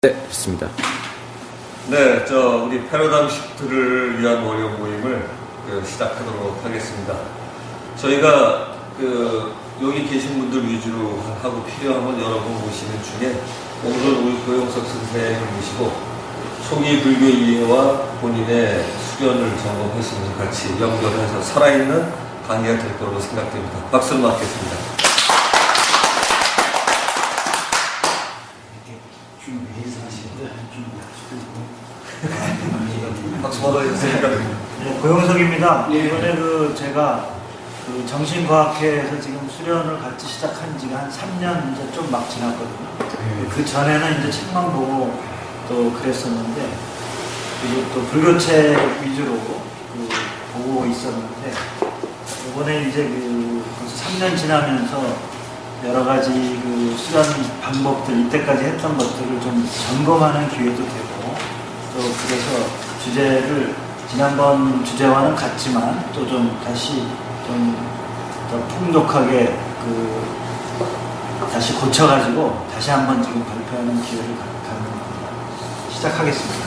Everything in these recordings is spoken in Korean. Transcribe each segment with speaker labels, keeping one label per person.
Speaker 1: 네, 좋습니다.
Speaker 2: 네, 우리 패러다임 시프트를 위한 월요 모임을 시작하도록 하겠습니다. 저희가 여기 계신 분들 위주로 하고 필요하면 여러분 모시는 중에 오늘은 우리 고영석 선생을 모시고 초기 불교 이해와 본인의 수련을 점검하시면서 같이 연결해서 살아있는 강의가 될 거로 생각됩니다. 박수를 맞겠습니다. 박수 받아주세요.
Speaker 3: 네, 고영석입니다. 이번에 제가 정신과학회에서 지금 수련을 같이 시작한 지가 한 3년 이제 좀 막 지났거든요. 그 전에는 이제 책만 보고 또 그랬었는데, 그리고 또 불교책 위주로 보고 있었는데, 이번에 이제 벌써 3년 지나면서 여러 가지 수련 방법들, 이때까지 했던 것들을 좀 점검하는 기회도 되고, 또 그래서 주제를 지난번 주제와는 같지만 또 좀 다시 좀 더 풍족하게 다시 고쳐가지고 다시 한번 지금 발표하는 기회를 시작하겠습니다.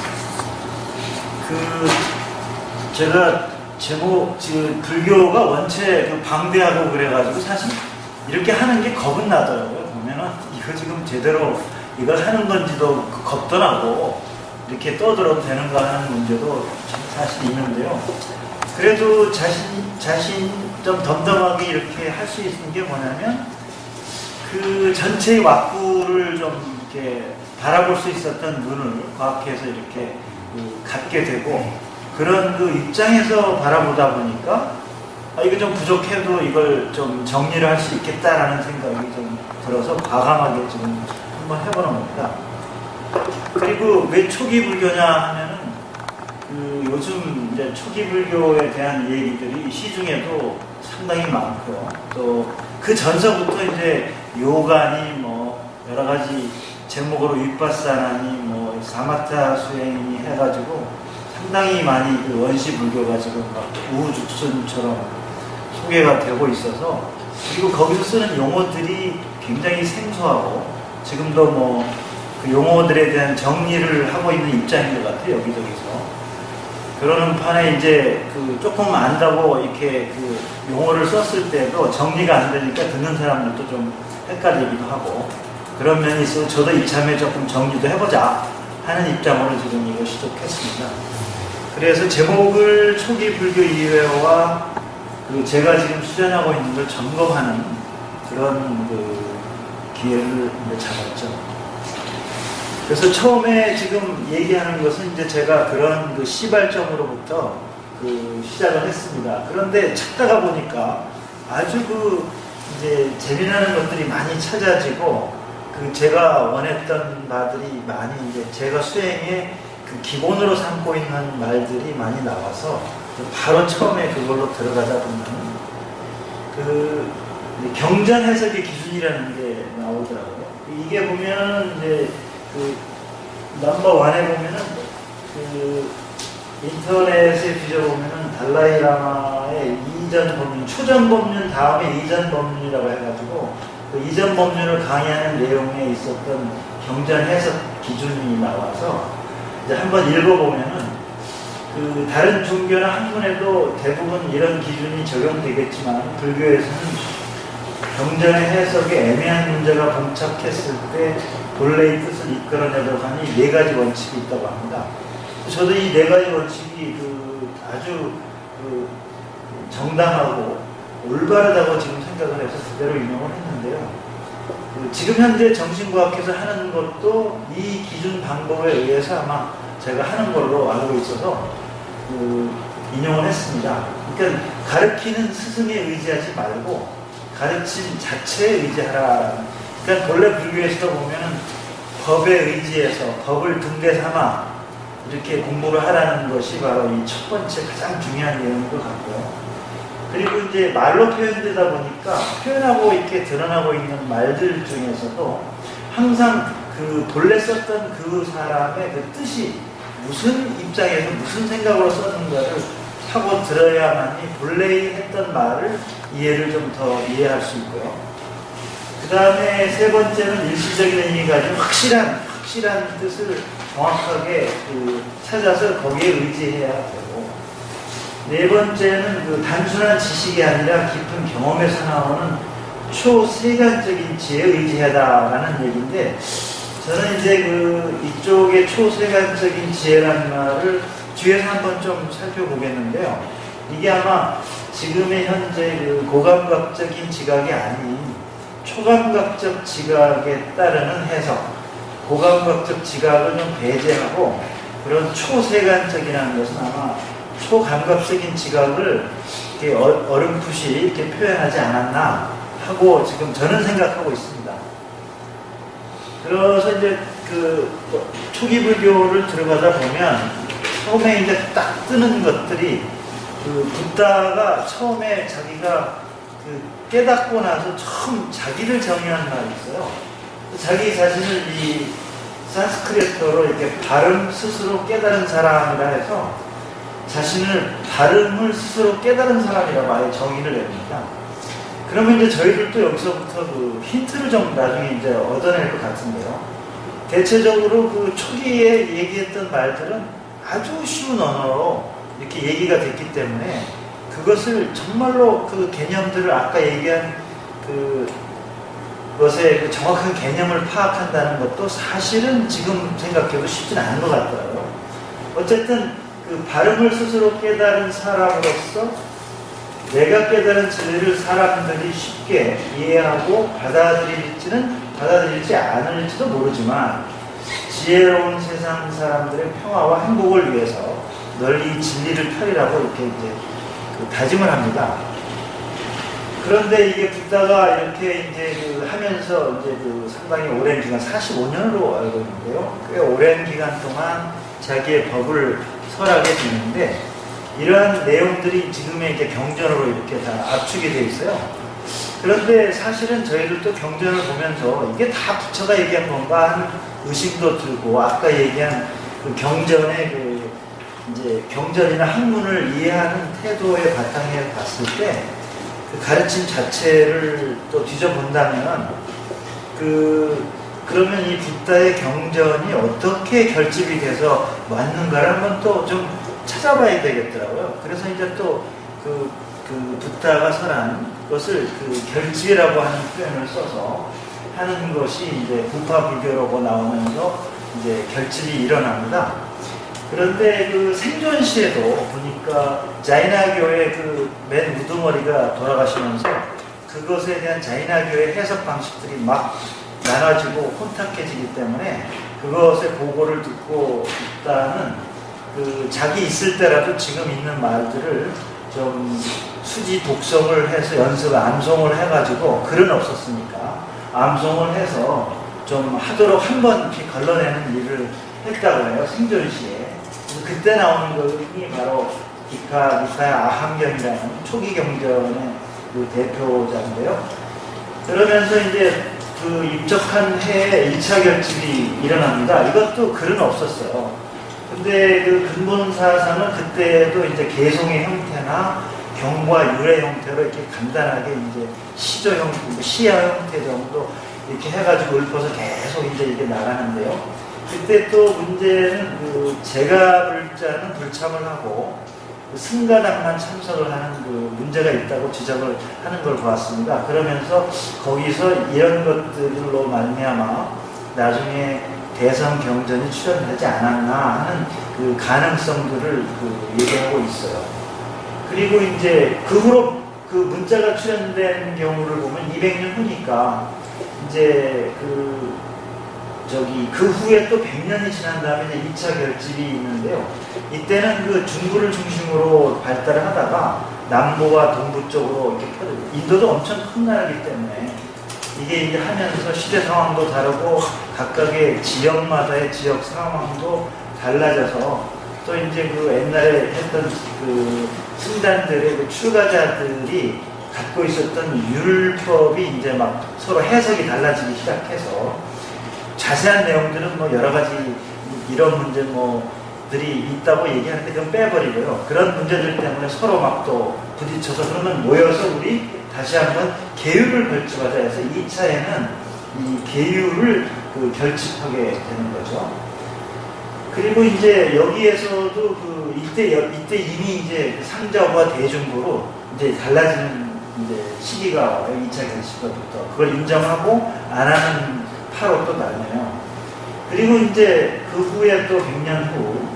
Speaker 3: 제가 제목 불교가 원체 방대하고 그래가지고 사실 이렇게 하는 게 겁은 나더라고요. 보면은 이거 지금 제대로 이걸 하는 건지도 겁도 나고 이렇게 떠들어도 되는가 하는 문제도 사실 있는데요. 그래도 자신 좀 덤덤하게 이렇게 할 수 있는 게 뭐냐면 전체의 왁구를 좀 이렇게 바라볼 수 있었던 눈을 과학회에서 이렇게 갖게 되고, 그런 입장에서 바라보다 보니까 이거 좀 부족해도 이걸 좀 정리를 할 수 있겠다라는 생각이 좀 들어서 과감하게 지금 한번 해보는 겁니다. 그리고 왜 초기 불교냐 하면은 요즘 이제 초기 불교에 대한 얘기들이 시중에도 상당히 많고요. 또 그 전서부터 이제 요가니 뭐 여러 가지 제목으로 윗바사나니 뭐 사마타 수행이 해가지고 상당히 많이 원시 불교가 지금 막 우후죽순처럼 소개가 되고 있어서, 그리고 거기서 쓰는 용어들이 굉장히 생소하고 지금도 뭐 용어들에 대한 정리를 하고 있는 입장인 것 같아요. 여기저기서. 그러는 판에 이제 조금 안다고 이렇게 용어를 썼을 때도 정리가 안 되니까 듣는 사람들도 좀 헷갈리기도 하고, 그런 면이 있어서 저도 이참에 조금 정리도 해보자 하는 입장으로 지금 이거 시작했습니다. 그래서 제목을 초기 불교 이해와 제가 지금 수련하고 있는 걸 점검하는 그런 기회를 잡았죠. 그래서 처음에 지금 얘기하는 것은 이제 제가 그런 시발점으로부터 시작을 했습니다. 그런데 찾다가 보니까 아주 이제 재미나는 것들이 많이 찾아지고, 제가 원했던 바들이 많이 이제 제가 수행의 기본으로 삼고 있는 말들이 많이 나와서 바로 처음에 그걸로 들어가다 보면 경전 해석의 기준이라는 게 나오더라고요. 이게 보면 이제 넘버 1에 보면은 인터넷에 뒤져보면은 달라이라마의 이전 법륜, 초전 법륜 다음에 이전 법륜이라고 해가지고 이전 법륜을 강의하는 내용에 있었던 경전 해석 기준이 나와서 이제 한번 읽어보면은 다른 종교나 학문에도 대부분 이런 기준이 적용되겠지만, 불교에서는 경전의 해석에 애매한 문제가 봉착했을 때 본래의 뜻을 이끌어내려고 하니 4가지 원칙이 있다고 합니다. 저도 이 4가지 원칙이 아주 정당하고 올바르다고 지금 생각을 해서 그대로 인용을 했는데요. 지금 현재 정신과학에서 하는 것도 이 기준 방법에 의해서 아마 제가 하는 걸로 알고 있어서 인용을 했습니다. 그러니까 가르치는 스승에 의지하지 말고 가르침 자체에 의지하라. 그러니까 본래 불교에서도 보면은 법에 의지해서 법을 등대 삼아 이렇게 공부를 하라는 것이 바로 이 첫 번째 가장 중요한 내용인 것 같고요. 그리고 이제 말로 표현되다 보니까 표현하고 이렇게 드러나고 있는 말들 중에서도 항상 본래 썼던 사람의 뜻이 무슨 입장에서 무슨 생각으로 썼는가를 하고 들어야만이 본래 했던 말을 이해를 좀 더 이해할 수 있고요. 그 다음에 세 번째는 일시적인 의미가 아니라 확실한 확실한 뜻을 정확하게 찾아서 거기에 의지해야 되고, 네 번째는 단순한 지식이 아니라 깊은 경험에서 나오는 초세간적인 지혜에 의지하다라는 얘기인데, 저는 이제 이쪽의 초세간적인 지혜라는 말을 뒤에서 한번 좀 살펴보겠는데요. 이게 아마 지금의 현재 고감각적인 지각이 아닌 초감각적 지각에 따르는 해석, 고감각적 지각을 좀 배제하고 그런 초세간적이라는 것은 아마 초감각적인 지각을 이렇게 어렴풋이 이렇게 표현하지 않았나 하고 지금 저는 생각하고 있습니다. 그래서 이제 초기 불교를 들어가다 보면 처음에 이제 딱 뜨는 것들이 붓다가 처음에 자기가 깨닫고 나서 처음 자기를 정의한 말이 있어요. 자기 자신을 이 산스크리트어로 이렇게 발음 스스로 깨달은 사람이라 해서 자신을 발음을 스스로 깨달은 사람이라고 아예 정의를 냅니다. 그러면 이제 저희들도 여기서부터 힌트를 좀 나중에 이제 얻어낼 것 같은데요. 대체적으로 초기에 얘기했던 말들은 아주 쉬운 언어로 이렇게 얘기가 됐기 때문에 그것을 정말로 개념들을 아까 얘기한 것의 정확한 개념을 파악한다는 것도 사실은 지금 생각해도 쉽지는 않은 것 같더라고요. 어쨌든 발음을 스스로 깨달은 사람으로서 내가 깨달은 진리를 사람들이 쉽게 이해하고 받아들일지 않을지도 모르지만 지혜로운 세상 사람들의 평화와 행복을 위해서 널리 진리를 펴리라고 이렇게 이제 다짐을 합니다. 그런데 이게 붓다가 이렇게 이제 하면서 이제 상당히 오랜 기간, 45년으로 알고 있는데요. 꽤 오랜 기간 동안 자기의 법을 설하게 되는데, 이러한 내용들이 지금의 이제 경전으로 이렇게 다 압축이 되어 있어요. 그런데 사실은 저희들도 경전을 보면서 이게 다 부처가 얘기한 건가 하는 의심도 들고, 아까 얘기한 경전의 이제 경전이나 학문을 이해하는 태도의 바탕에 봤을 때 가르침 자체를 또 뒤져본다면 그러면 이 붓다의 경전이 어떻게 결집이 돼서 왔는가를 한번 또 좀 찾아봐야 되겠더라고요. 그래서 이제 또 붓다가 설한 것을 결집이라고 하는 표현을 써서 하는 것이 이제 부파 불교라고 나오면서 이제 결집이 일어납니다. 그런데 생존시에도 보니까 자이나교의 맨 우두머리가 돌아가시면서 그것에 대한 자이나교의 해석 방식들이 막 나눠지고 혼탁해지기 때문에 그것의 보고를 듣고 있다는 자기 있을 때라도 지금 있는 말들을 좀 수지 독성을 해서 암송을 해가지고 글은 없었으니까 암송을 해서 좀 하도록 한번 이렇게 걸러내는 일을 했다고 해요. 생존시에. 그때 나오는 것이 바로 니카의 아함경이라는 초기 경전의 대표자인데요. 그러면서 이제 입적한 해에 1차 결집이 일어납니다. 이것도 글은 없었어요. 근데 근본 사상은 그때도 이제 개송의 형태나 경과 유래 형태로 이렇게 간단하게 이제 시조 형태, 시야 형태 정도 이렇게 해가지고 읊어서 계속 이제 이게 나가는데요. 그때 또 문제는 제가 불자는 불참을 하고 승가당만 참석을 하는 문제가 있다고 지적을 하는 걸 보았습니다. 그러면서 거기서 이런 것들로 말미암아 나중에 대성 경전이 출연되지 않았나 하는 가능성들을 얘기하고 있어요. 그리고 이제 그 후로 문자가 출연된 경우를 보면 200년 후니까 이제 그 후에 또 100년이 지난 다음에 이제 2차 결집이 있는데요. 이때는 중부를 중심으로 발달을 하다가 남부와 동부 쪽으로 이렇게 퍼지고, 인도도 엄청 큰 나라이기 때문에 이게 이제 하면서 시대 상황도 다르고 각각의 지역마다의 지역 상황도 달라져서 또 이제 옛날에 했던 승단들의 출가자들이 갖고 있었던 율법이 이제 막 서로 해석이 달라지기 시작해서 자세한 내용들은 여러 가지 이런 문제들이 있다고 얘기하는데 그건 빼버리고요. 그런 문제들 때문에 서로 막 또 부딪혀서 그러면 모여서 우리 다시 한번 계율을 결집하자 해서 2차에는 이 계율을 그 결집하게 되는 거죠. 그리고 이제 여기에서도 이때 이미 이제 상자와 대중부로 이제 달라지는 이제 시기가 와요. 2차 결집부터 그걸 인정하고 안 하는 파로 또 나뉘어요. 그리고 이제 그 후에 또 100년 후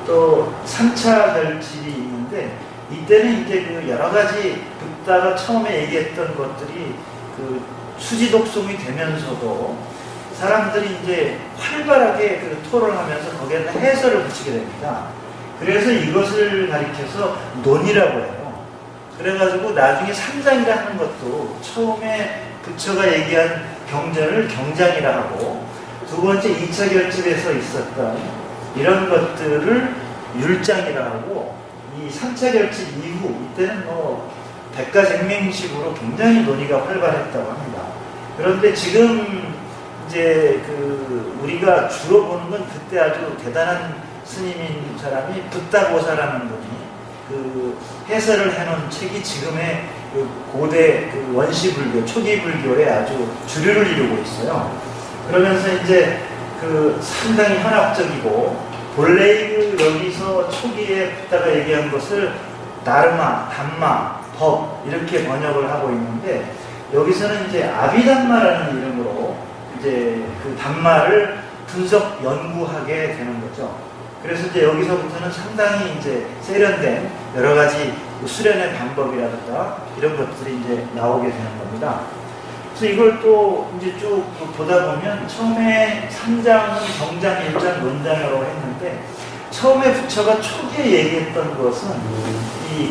Speaker 3: 또 3차 결집이 있는데 이때는 이제 그 여러 가지 붓다가 처음에 얘기했던 것들이 그 수지독송이 되면서도 사람들이 이제 활발하게 그 토론하면서 거기에다 해설을 붙이게 됩니다. 그래서 이것을 가리켜서 논이라고 해요. 그래가지고 나중에 상장이라 하는 것도 처음에 부처가 얘기한 경전을 경장이라 하고 두 번째 2차 결집에서 있었던 이런 것들을 율장이라 하고 이 3차 결집 이후 이때는 뭐 백가쟁명식으로 굉장히 논의가 활발했다고 합니다. 그런데 지금 이제 그 우리가 주로 보는 건 그때 아주 대단한 스님인 사람이 붓다고사라는 분이 그 해설을 해놓은 책이 지금의 그 고대 그 원시불교, 초기불교에 아주 주류를 이루고 있어요. 그러면서 이제 그 상당히 현학적이고 본래 여기서 초기에 붓다가 얘기한 것을 다르마, 담마, 법 이렇게 번역을 하고 있는데 여기서는 이제 아비담마라는 이름으로 이제 그 담마를 분석 연구하게 되는 거죠. 그래서 이제 여기서부터는 상당히 이제 세련된 여러 가지 수련의 방법이라든가 이런 것들이 이제 나오게 되는 겁니다. 그래서 이걸 또 이제 쭉 보다 보면 처음에 3장은 경장, 1장, 논장이라고 했는데 처음에 부처가 초기에 얘기했던 것은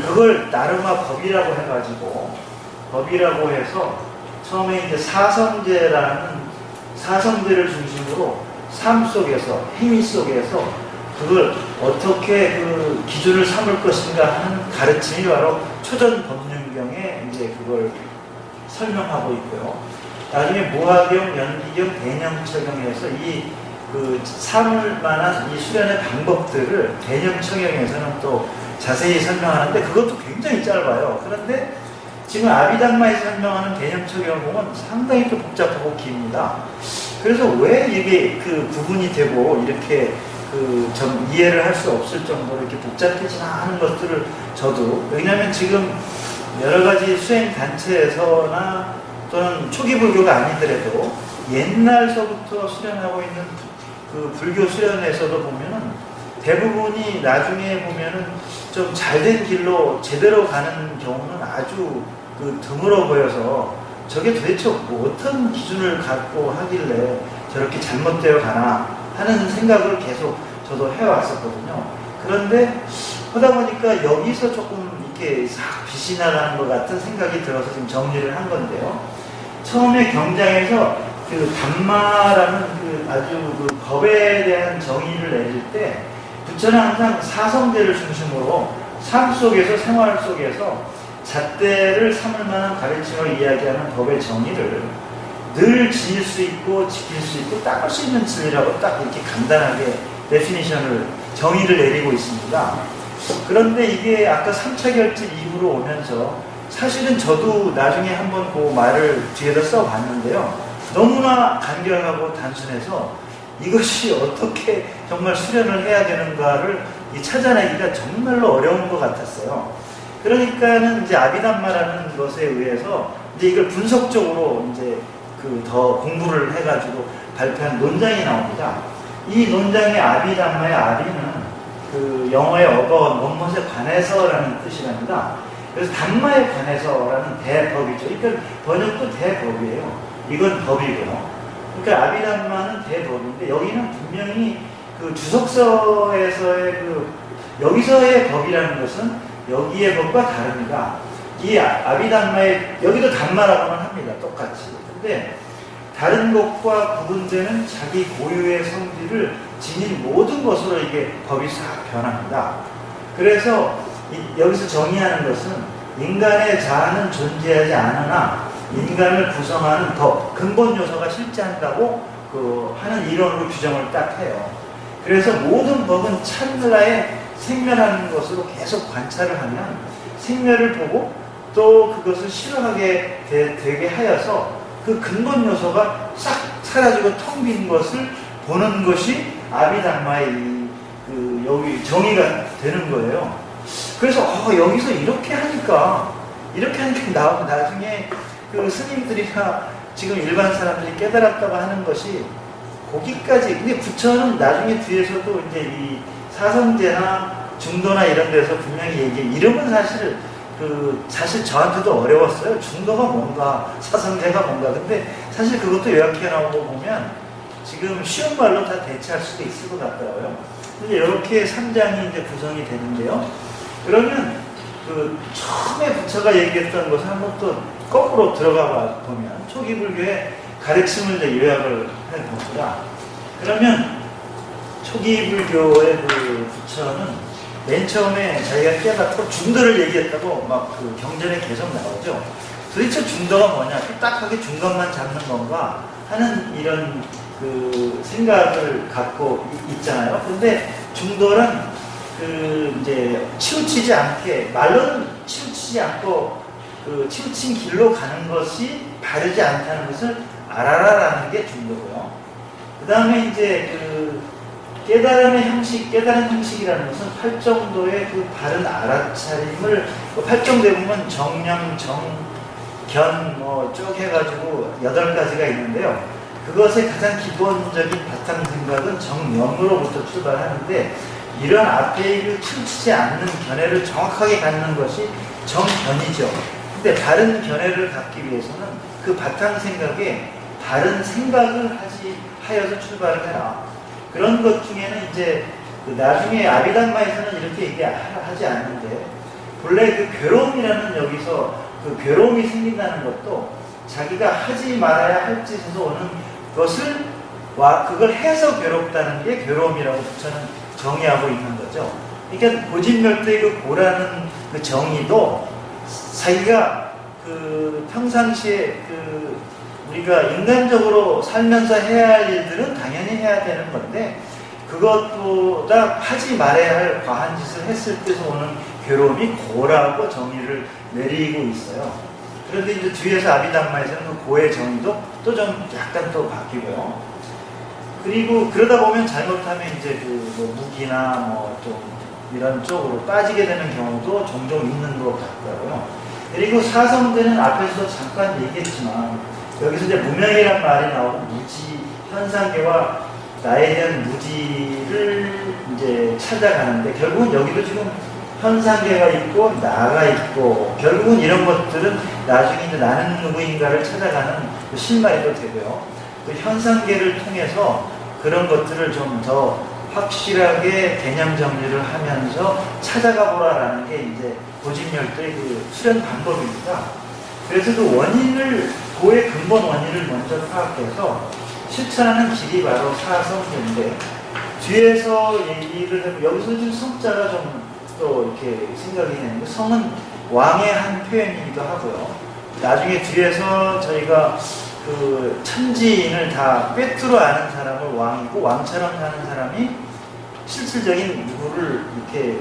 Speaker 3: 그걸 나르마 법이라고 해가지고 법이라고 해서 처음에 이제 사성제라는 사성제를 중심으로 삶 속에서 행위 속에서 그걸 어떻게 그 기준을 삼을 것인가 하는 가르침이 바로 초전 법륜경에 이제 그걸 설명하고 있고요. 나중에 무화경, 연기경, 대념처경에서 이 그 삼을 만한 이 수련의 방법들을 대념처경에서는 또 자세히 설명하는데 그것도 굉장히 짧아요. 그런데 지금 아비담마에서 설명하는 대념처경을 보면 상당히 또 복잡하고 깁니다. 그래서 왜 이게 그 구분이 되고 이렇게 그 좀 이해를 할 수 없을 정도로 이렇게 복잡해지나 하는 것들을 저도 왜냐하면 지금 여러 가지 수행 단체에서나 또는 초기 불교가 아니더라도 옛날서부터 수련하고 있는 그 불교 수련에서도 보면은 대부분이 나중에 보면은 좀 잘된 길로 제대로 가는 경우는 아주 그 드물어 보여서 저게 도대체 뭐 어떤 기준을 갖고 하길래 저렇게 잘못되어 가나 하는 생각을 계속 저도 해왔었거든요. 그런데 하다 보니까 여기서 조금 이렇게 싹 빛이 나가는 것 같은 생각이 들어서 지금 정리를 한 건데요. 처음에 경장에서 그 담마라는 그 아주 그 법에 대한 정의를 내릴 때 부처는 항상 사성제를 중심으로 삶 속에서 생활 속에서 잣대를 삼을 만한 가르침을 이야기하는 법의 정의를 늘 지닐 수 있고 지킬 수 있고 닦을 수 있는 진리라고 딱 이렇게 간단하게 데피니션을 정의를 내리고 있습니다. 그런데 이게 아까 3차 결집 이후로 오면서 사실은 저도 나중에 한번 그 말을 뒤에다 써봤는데요. 너무나 간결하고 단순해서 이것이 어떻게 정말 수련을 해야 되는가를 찾아내기가 정말로 어려운 것 같았어요. 그러니까는 이제 아비담마라는 것에 의해서 이제 이걸 분석적으로 이제 그 더 공부를 해가지고 발표한 논장이 나옵니다. 이 논장의 아비담마의 아비는 그 영어의 어번, 원못에 관해서라는 뜻이랍니다. 그래서 담마에 관해서라는 대법이죠. 그러니까 번역도 대법이에요. 이건 법이고요. 그러니까 아비담마는 대법인데 여기는 분명히 그 주석서에서의 그 여기서의 법이라는 것은 여기의 법과 다릅니다. 이 아비담마의 여기도 담마라고는 합니다. 똑같이. 근데 다른 것과 구분되는 자기 고유의 성질을 지닌 모든 것으로 이게 법이 싹 변합니다. 그래서 여기서 정의하는 것은 인간의 자아는 존재하지 않으나 인간을 구성하는 법, 근본 요소가 실제한다고 하는 이론으로 규정을 딱 해요. 그래서 모든 법은 찰나에 생멸하는 것으로 계속 관찰을 하면 생멸을 보고 또 그것을 싫어하게 되게 하여서 그 근본 요소가 싹 사라지고 텅 빈 것을 보는 것이 아비담마의 여기 정의가 되는 거예요. 그래서 여기서 이렇게 하니까 나중에 그 스님들이나 지금 일반 사람들이 깨달았다고 하는 것이 거기까지. 근데 부처는 나중에 뒤에서도 이제 이 사성제나 중도나 이런 데서 분명히 얘기해. 이름은 사실 저한테도 어려웠어요. 중도가 뭔가, 사성제가 뭔가. 근데 사실 그것도 요약해 나오고 보면 지금 쉬운 말로 다 대체할 수도 있을 것 같더라고요. 근데 이렇게 3장이 이제 구성이 되는데요. 그러면 그 처음에 부처가 얘기했던 것을 한번 또 거꾸로 들어가 보면 초기 불교의 가르침을 이제 요약을 해봅니다. 그러면 초기 불교의 그 부처는 맨 처음에 자기가 깨닫고 중도를 얘기했다고 막 그 경전에 계속 나오죠. 도대체 중도가 뭐냐? 딱하게 중간만 잡는 건가? 하는 이런 그 생각을 갖고 있잖아요. 근데 중도는 그 이제 치우치지 않게, 말로는 치우치지 않고 그 치우친 길로 가는 것이 바르지 않다는 것을 알아라라는 게 중도고요. 그 다음에 이제 그 깨달은 형식이라는 것은 팔정도의 그 바른 알아차림을, 팔정도에 보면 정령, 견 쭉 해가지고 8가지가 있는데요. 그것의 가장 기본적인 바탕 생각은 정명으로부터 출발하는데, 이런 앞에 그 치우치지 않는 견해를 정확하게 갖는 것이 정견이죠. 근데 바른 견해를 갖기 위해서는 그 바탕 생각에 바른 생각을 하여서 출발을 해라. 그런 것 중에는 이제 그 나중에 아비담마에서는 이렇게 얘기하지 않는데, 본래 그 괴로움이라는, 여기서 그 괴로움이 생긴다는 것도 자기가 하지 말아야 할 짓에서 오는 것을 그걸 해서 괴롭다는 게 괴로움이라고 부처는 정의하고 있는 거죠. 그러니까 고진멸도의 그 고라는 그 정의도 자기가 그 평상시에 그 우리가 인간적으로 살면서 해야 할 일들은 당연히 해야 되는 건데, 그것보다 하지 말아야 할 과한 짓을 했을 때서 오는 괴로움이 고라고 정의를 내리고 있어요. 그런데 이제 뒤에서 아비담마에서는 그 고의 정의도 또 좀 약간 또 바뀌고요. 그리고 그러다 보면 잘못하면 이제 그 무기나 좀 이런 쪽으로 빠지게 되는 경우도 종종 있는 것 같고요. 그리고 사성제는 앞에서도 잠깐 얘기했지만, 여기서 이제 무명이란 말이 나오고 무지, 현상계와 나에 대한 무지를 이제 찾아가는데, 결국은 여기도 지금 현상계가 있고 나가 있고, 결국은 이런 것들은 나중에 이제 나는 누구인가를 찾아가는 그 실마리도 되고요. 그 현상계를 통해서 그런 것들을 좀 더 확실하게 개념 정리를 하면서 찾아가 보라라는 게 이제 고진멸도의 그 수련 방법입니다. 그래서 그 고의 근본 원인을 먼저 파악해서 실천하는 길이 바로 사성제인데, 뒤에서 얘기를 해보면 여기서 지금 성자가 좀 또 이렇게 생각이 되는데, 성은 왕의 한 표현이기도 하고요. 나중에 뒤에서 저희가 그 천지인을 다 꿰뚫어 아는 사람을 왕이고, 왕처럼 사는 사람이 실질적인 누구를 이렇게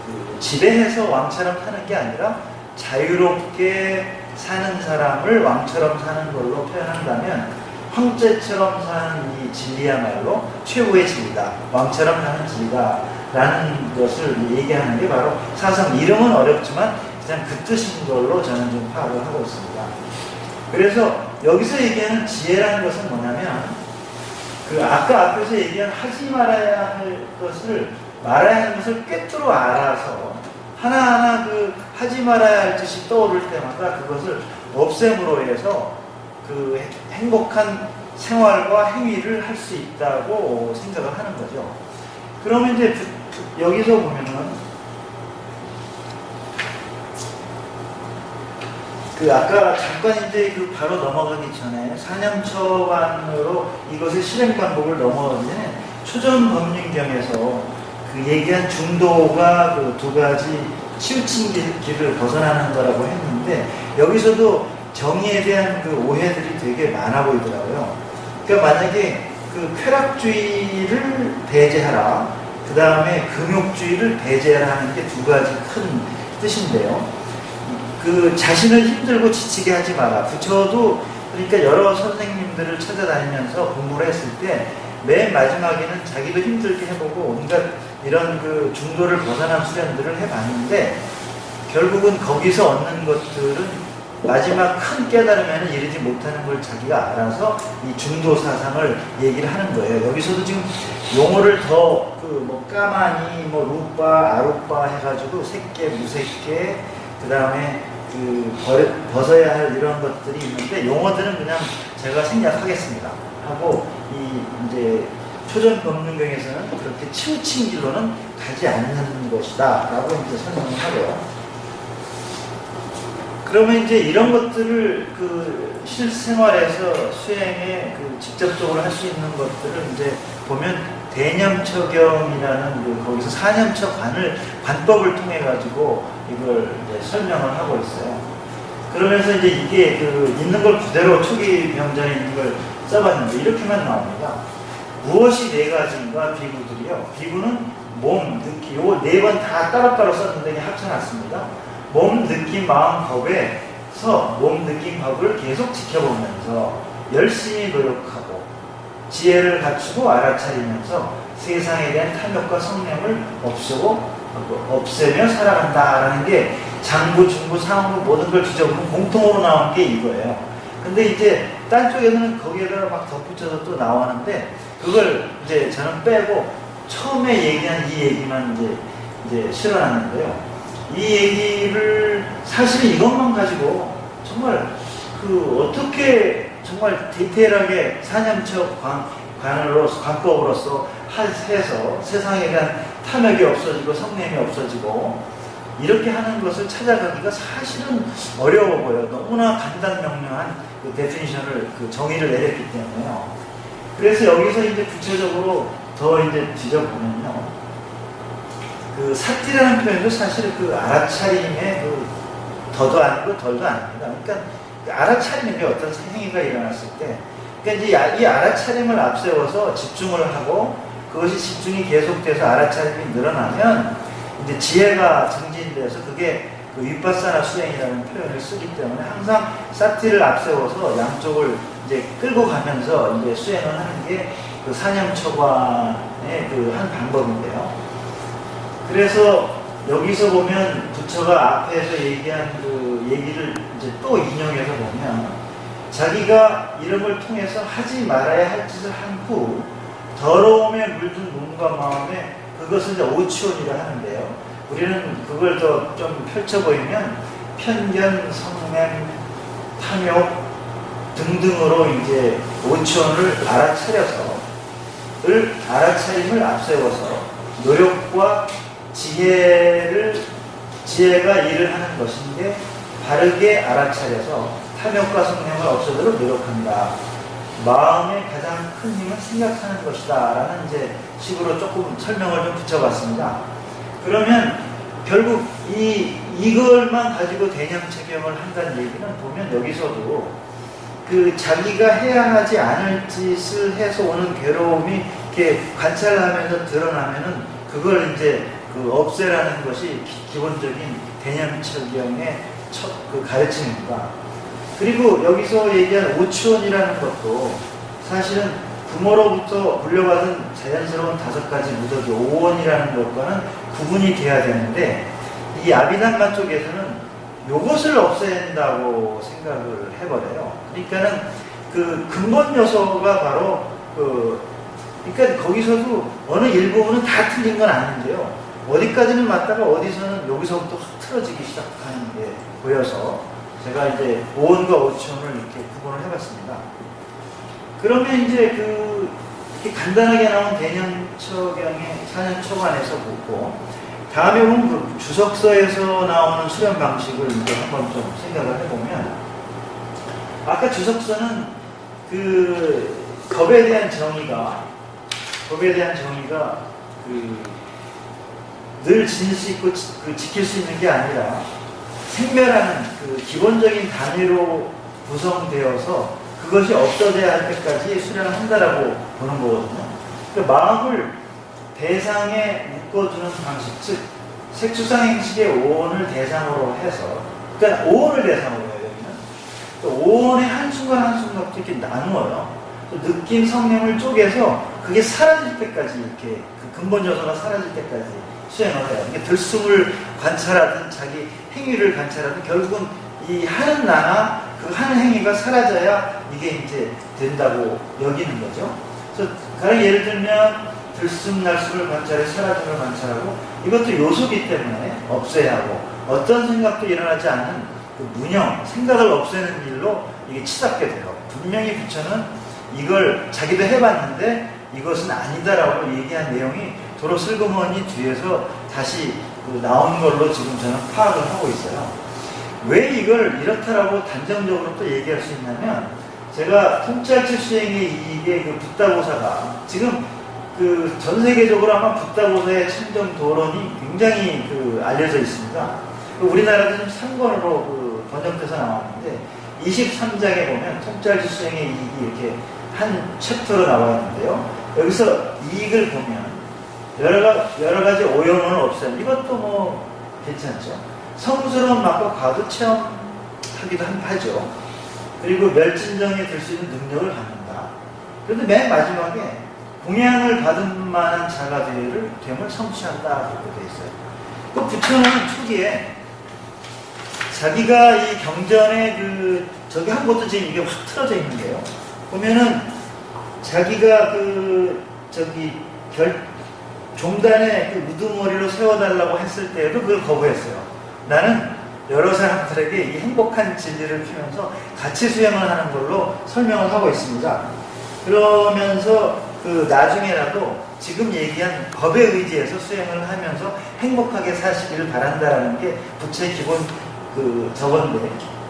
Speaker 3: 그 지배해서 왕처럼 사는 게 아니라 자유롭게 사는 사람을 왕처럼 사는 걸로 표현한다면, 황제처럼 사는 이 진리야말로 최고의 진리다, 왕처럼 사는 진리다 라는 것을 얘기하는 게 바로 사성. 이름은 어렵지만 그냥 그 뜻인 걸로 저는 좀 파악을 하고 있습니다. 그래서 여기서 얘기하는 지혜라는 것은 뭐냐면, 그 아까 앞에서 얘기한 하지 말아야 할 것을 꿰뚫어 알아서 하나하나 그 하지 말아야 할 짓이 떠오를 때마다 그것을 없앰으로 해서 그 행복한 생활과 행위를 할 수 있다고 생각을 하는 거죠. 그러면 이제 여기서 보면은 그 아까 잠깐 이제 그 바로 넘어가기 전에 사념처관으로 이것의 실행 방법을 넘어가기 전에 초전법륜경에서 그 얘기한 중도가 그 2가지 치우친 길을 벗어나는 거라고 했는데, 여기서도 정의에 대한 그 오해들이 되게 많아 보이더라고요. 그러니까 만약에 그 쾌락주의를 배제하라, 그 다음에 금욕주의를 배제하라 하는 게 2가지 큰 뜻인데요. 그 자신을 힘들고 지치게 하지 마라. 부처도 그러니까 여러 선생님들을 찾아다니면서 공부를 했을 때 맨 마지막에는 자기도 힘들게 해보고 온갖 이런 그 중도를 벗어난 수련들을 해봤는데 결국은 거기서 얻는 것들은 마지막 큰 깨달음에는 이르지 못하는 걸 자기가 알아서 이 중도 사상을 얘기를 하는 거예요. 여기서도 지금 용어를 더 그 뭐 까마니, 뭐 루빠, 아루빠 해가지고 색계, 무색계, 그 다음에 그 벗어야 할 이런 것들이 있는데 용어들은 그냥 제가 생략하겠습니다. 하고 이 이제 초전 법문경에서는 그렇게 치우친 길로는 가지 않는 것이다라고 이제 설명을 하고요. 그러면 이제 이런 것들을 그 실생활에서 수행에 그 직접적으로 할 수 있는 것들을 이제 보면 대념처경이라는 그 거기서 사념처관을 관법을 통해 가지고 이걸 이제 설명을 하고 있어요. 그러면서 이제 이게 그 있는 걸 그대로 초기 병전에 있는 걸 써봤는데 이렇게만 나옵니다. 무엇이 네 가지인가 비구들이요. 비구는 몸, 느낌, 요거 네 번 다 따로따로 썼는데 합쳐놨습니다. 몸, 느낌, 마음, 법에서 몸, 느낌, 법을 계속 지켜보면서 열심히 노력하고 지혜를 갖추고 알아차리면서 세상에 대한 탐욕과 성냄을 없애며 살아간다라는 게 장부, 중부, 상부 모든 걸 뒤져보면 공통으로 나온 게 이거예요. 근데 이제 딴 쪽에서는 거기에다가 막 덧붙여서 또 나오는데 그걸 이제 저는 빼고 처음에 얘기한 이 얘기만 이제 실어놨는데요. 이 얘기를 사실 이것만 가지고 정말 그 어떻게 정말 디테일하게 사념처 관법으로서 해서 세상에 대한 탐욕이 없어지고 성냄이 없어지고 이렇게 하는 것을 찾아가기가 사실은 어려워 보여요. 너무나 간단명료한 그 데피니션을 그 정의를 내렸기 때문에요. 그래서 여기서 이제 구체적으로 더 이제 뒤져보면요. 그 사띠라는 표현도 사실 그 알아차림의 그 더도 아니고 덜도 아닙니다. 그러니까 알아차리는 게 어떤 행위가 일어났을 때, 그러니까 이제 이 알아차림을 앞세워서 집중을 하고 그것이 집중이 계속돼서 알아차림이 늘어나면 이제 지혜가 증진돼서 그게 그 윗바사나 수행이라는 표현을 쓰기 때문에 항상 사띠를 앞세워서 양쪽을 이제 끌고 가면서 이제 수행을 하는 게 그 사념처관의 그 한 방법인데요. 그래서 여기서 보면 부처가 앞에서 얘기한 그 얘기를 이제 또 인용해서 보면 자기가 이런 걸 통해서 하지 말아야 할 짓을 한 후 더러움에 물든 몸과 마음에 그것을 이제 오치원이라 하는데요. 우리는 그걸 더 좀 펼쳐 보이면 편견, 성냄, 탐욕 등등으로 이제 오치원을 알아차림을 앞세워서 노력과 지혜가 일을 하는 것인데 바르게 알아차려서 탐욕과 성냄을 없애도록 노력한다. 마음의 가장 큰 힘은 생각하는 것이다. 라는 이제 식으로 조금 설명을 좀 붙여봤습니다. 그러면 결국 이걸만 가지고 대념체경을 한다는 얘기는 보면 여기서도 그 자기가 해야 하지 않을 짓을 해서 오는 괴로움이 이렇게 관찰하면서 드러나면은 그걸 이제 그 없애라는 것이 기본적인 대념체경의 첫 그 가르침입니다. 그리고 여기서 얘기한 오치원이라는 것도 사실은 부모로부터 물려받은 자연스러운 5가지 무더기 오원이라는 것과는 구분이 돼야 되는데 이 아비담마 쪽에서는 요것을 없애야 한다고 생각을 해버려요. 그러니까는 그 근본 요소가 바로 그러니까 거기서도 어느 일부분은 다 틀린 건 아닌데요. 어디까지는 맞다가 어디서는 여기서부터 확 틀어지기 시작하는 게 보여서 제가 이제 오원과 오치원을 이렇게 구분을 해봤습니다. 그러면 이제 이렇게 간단하게 나온 대념처경의 사념처관에서 보고 다음에 보면 그 주석서에서 나오는 수련 방식을 이제 한번 좀 생각을 해보면 아까 주석서는 그 법에 대한 정의가 늘 지닐 수 있고 지킬 수 있는 게 아니라 생멸하는 그 기본적인 단위로 구성되어서 그것이 없어져야 할 때까지 수련을 한다라고 보는 거거든요. 그러니까 마음을 대상에 묶어주는 방식, 즉 색추상행식의 오온을 대상으로 해서, 그러니까 오온을 대상으로 해요. 여기는 오온의 한 한순간 한순간부터 이렇게 나누어요. 느낀 성령을 쪼개서 그게 사라질 때까지 이렇게 그 근본 요소가 사라질 때까지 수행을 해요. 이게 들숨을 관찰하든 자기 행위를 관찰하든 결국은 이 하는 나나 그 하는 행위가 사라져야 이게 이제 된다고 여기는 거죠. 그래서 가령 예를 들면 들숨 날숨을 관찰해 사라짐을 관찰하고 이것도 요소기 때문에 없애야 하고 어떤 생각도 일어나지 않는 그 무념, 생각을 없애는 일로 이게 치닫게 돼요. 분명히 부처는 이걸 자기도 해봤는데 이것은 아니다라고 얘기한 내용이 도로 슬그머니 뒤에서 다시 그 나온 걸로 지금 저는 파악을 하고 있어요. 왜 이걸 이렇다라고 단정적으로 또 얘기할 수 있냐면 제가 통찰치 수행의 이익의 그 붓다고사가 지금 그 전 세계적으로 아마 붓다고사의 참정 도론이 굉장히 그 알려져 있습니다. 우리나라도 좀 3권으로 그 번역돼서 나왔는데 23장에 보면 통찰치 수행의 이익이 이렇게 한 챕터로 나와 있는데요. 여기서 이익을 보면 여러 가지 오염을 없애는 이것도 뭐 괜찮죠. 성스러운 맛과 과도 체험하기도 하죠. 그리고 멸진정에 들 수 있는 능력을 갖는다. 그런데 맨 마지막에 공양을 받은 만한 자가 됨을 성취한다 그렇게 돼 있어요. 그 부처는 초기에 자기가 이 경전에 그 저기 한 것도 지금 이게 확 틀어져 있는데요. 보면은 자기가 그 저기 종단에 그 우두머리로 세워달라고 했을 때에도 그걸 거부했어요. 나는 여러 사람들에게 이 행복한 진리를 피면서 같이 수행을 하는 걸로 설명을 하고 있습니다. 그러면서 그 나중에라도 지금 얘기한 법에 의지해서 수행을 하면서 행복하게 사시기를 바란다라는 게 부처의 기본 그 저건데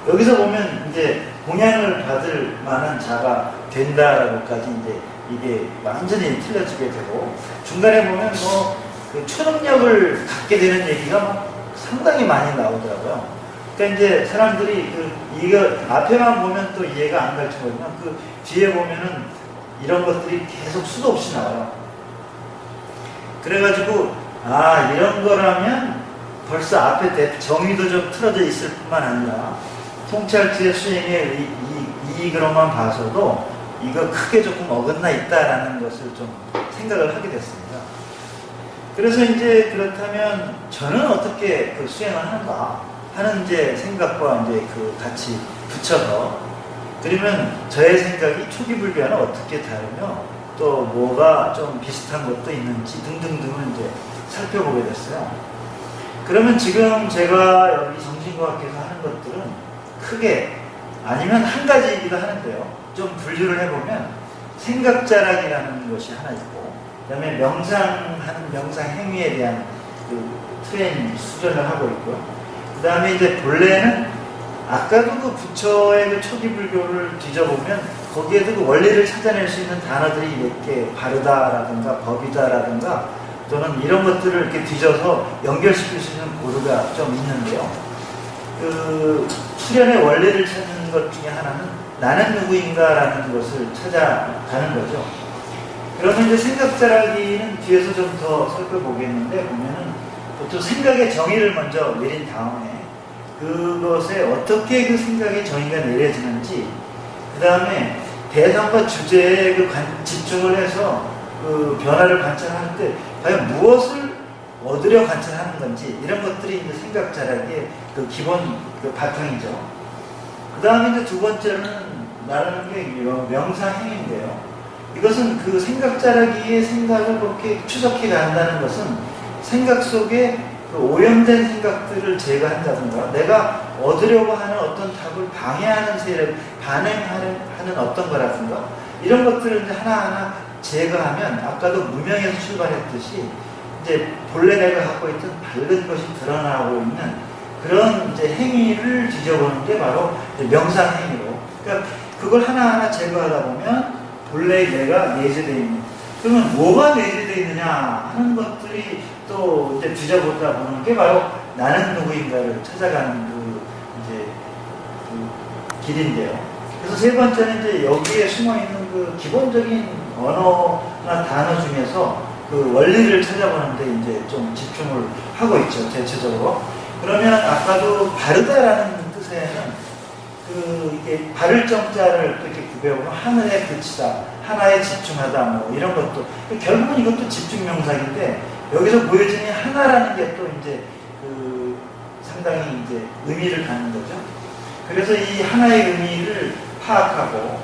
Speaker 3: 여기서 보면 이제 공양을 받을 만한 자가 된다라고까지 이제 이게 완전히 틀려지게 되고 중간에 보면 뭐 그 초능력을 갖게 되는 얘기가 막 상당히 많이 나오더라고요. 그러니까 이제 사람들이 그 이거 앞에만 보면 또 이해가 안 갈 거거든요. 그 뒤에 보면은 이런 것들이 계속 수도 없이 나와요. 그래가지고 아 이런 거라면 벌써 앞에 정의도 좀 틀어져 있을 뿐만 아니라 통찰지의 수행의 이익으로만 봐서도 이거 크게 조금 어긋나 있다라는 것을 좀 생각을 하게 됐습니다. 그래서 이제 그렇다면 저는 어떻게 그 수행을 하는가 하는 이제 생각과 이제 그 같이 붙여서 그러면 저의 생각이 초기 불교와는 어떻게 다르며 또 뭐가 좀 비슷한 것도 있는지 등등등을 이제 살펴보게 됐어요. 그러면 지금 제가 여기 정신과학에서 하는 것들은 크게 아니면 한 가지이기도 하는데요. 좀 분류를 해보면 생각자락이라는 것이 하나 있고 그 다음에 명상하는 명상 행위에 대한 그 트레이닝 수련을 하고 있고요. 그 다음에 이제 본래는 아까도 그 부처의 그 초기 불교를 뒤져보면 거기에도 그 원리를 찾아낼 수 있는 단어들이 몇 개 바르다라든가 법이다라든가 또는 이런 것들을 이렇게 뒤져서 연결시킬 수 있는 고르가 좀 있는데요. 그 수련의 원리를 찾는 것 중에 하나는 나는 누구인가라는 것을 찾아가는 거죠. 그러면 이제 생각자라기는 뒤에서 좀 더 살펴보겠는데 보면은 보통 생각의 정의를 먼저 내린 다음에 그것에 어떻게 그 생각의 정의가 내려지는지 그 다음에 대상과 주제에 그 집중을 해서 그 변화를 관찰할 때 과연 무엇을 얻으려 관찰하는 건지 이런 것들이 이제 생각자락의 그 기본 그 바탕이죠. 그 다음에 이제 두 번째는 말하는 게 명상행위인데요. 이것은 그 생각자라기의 생각을 그렇게 추적해 간다는 것은 생각 속에 그 오염된 생각들을 제거한다든가 내가 얻으려고 하는 어떤 답을 방해하는 세력, 반응하는 어떤 거라든가 이런 것들을 이제 하나하나 제거하면 아까도 무명에서 출발했듯이 이제 본래 내가 갖고 있던 밝은 것이 드러나고 있는 그런 이제 행위를 뒤져보는 게 바로 명상 행위로. 그러니까 그걸 하나하나 제거하다 보면 본래 내가 내재되어 있는. 그러면 뭐가 내재되어 있느냐 하는 것들이 또 이제 뒤져보다 보는 게 바로 나는 누구인가를 찾아가는 그 이제 그 길인데요. 그래서 세 번째는 이제 여기에 숨어 있는 그 기본적인 언어나 단어 중에서 그 원리를 찾아보는데 이제 좀 집중을 하고 있죠, 대체적으로. 그러면 아까도 바르다라는 뜻에는 이게 바를 정자를 또 이렇게 구배우면 하늘에 그치다, 하나에 집중하다, 뭐 이런 것도 결국은 이것도 집중 명상인데 여기서 보여지는 하나라는 게 또 이제 상당히 이제 의미를 갖는 거죠. 그래서 이 하나의 의미를 파악하고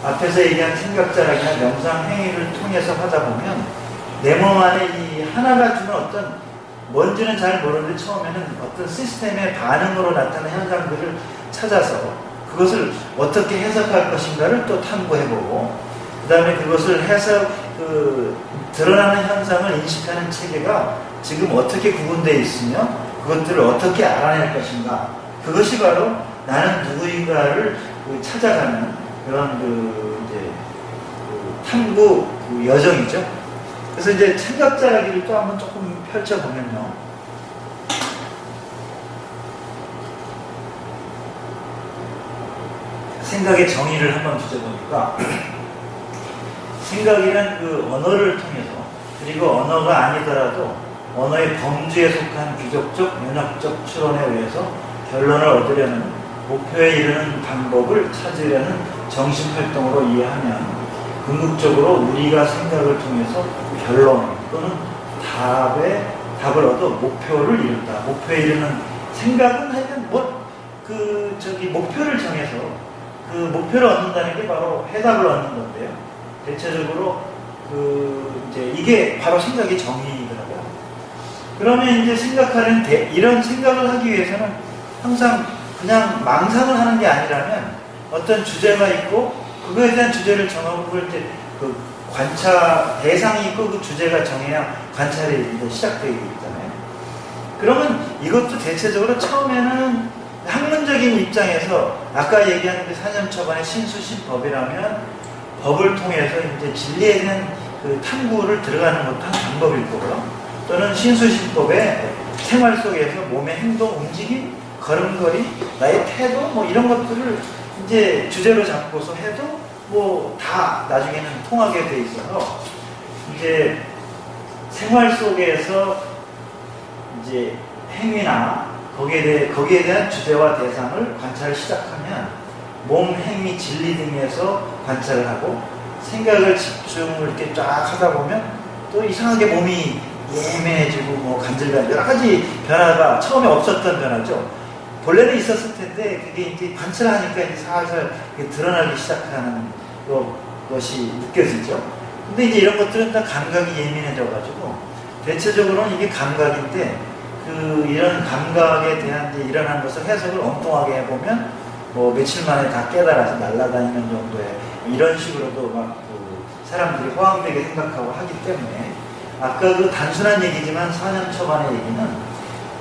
Speaker 3: 앞에서 얘기한 생각자락이나 명상 행위를 통해서 하다 보면 내 몸 안에 이 하나가 주는 어떤 뭔지는 잘 모르는데 처음에는 어떤 시스템의 반응으로 나타나는 현상들을 찾아서 그것을 어떻게 해석할 것인가를 또 탐구해보고 그 다음에 그것을 드러나는 현상을 인식하는 체계가 지금 어떻게 구분되어 있으며 그것들을 어떻게 알아낼 것인가 그것이 바로 나는 누구인가를 찾아가는 그런 탐구 여정이죠. 그래서 이제 생각자라기를 또 한번 조금 펼쳐보면요. 생각의 정의를 한번 뒤져보니까 생각이란 언어를 통해서 그리고 언어가 아니더라도 언어의 범주에 속한 귀족적, 문학적 추론에 의해서 결론을 얻으려는 목표에 이르는 방법을 찾으려는 정신활동으로 이해하면 궁극적으로 우리가 생각을 통해서 결론 또는 답을 얻어 목표를 이룬다. 목표에 이르는 생각은 하여튼 목표를 정해서 그 목표를 얻는다는 게 바로 해답을 얻는 건데요. 대체적으로 이게 바로 생각의 정의이더라고요. 그러면 이제 이런 생각을 하기 위해서는 항상 그냥 망상을 하는 게 아니라면 어떤 주제가 있고 그거에 대한 주제를 정하고 그럴 때 대상이 있고 그 주제가 정해야 관찰이 이제 시작되게 있잖아요. 그러면 이것도 대체적으로 처음에는 학문적인 입장에서 아까 얘기한 그 4년 초반의 신수신법이라면 법을 통해서 이제 진리에 대한 탐구를 들어가는 것도 한 방법일 거고요. 또는 신수신법의 생활 속에서 몸의 행동, 움직임, 걸음걸이, 나의 태도 뭐 이런 것들을 이제 주제로 잡고서 해도 뭐 다 나중에는 통하게 돼 있어서 이제 생활 속에서 이제 행위나 거기에 대한 주제와 대상을 관찰을 시작하면 몸, 행위, 진리 등에서 관찰을 하고 생각을 집중을 이렇게 쫙 하다 보면 또 이상하게 몸이 예민해지고 뭐 간질간질 여러 가지 변화가 처음에 없었던 변화죠. 본래는 있었을 텐데 그게 이제 관찰하니까 이제 살살 드러나기 시작하는 것이 느껴지죠. 근데 이제 이런 것들은 다 감각이 예민해져가지고 대체적으로는 이게 감각인데 이런 감각에 대한 이제 일어난 것을 해석을 엉뚱하게 해보면 뭐 며칠 만에 다 깨달아서 날아다니는 정도의 이런 식으로도 막 사람들이 호황되게 생각하고 하기 때문에 아까 단순한 얘기지만 4년 초반의 얘기는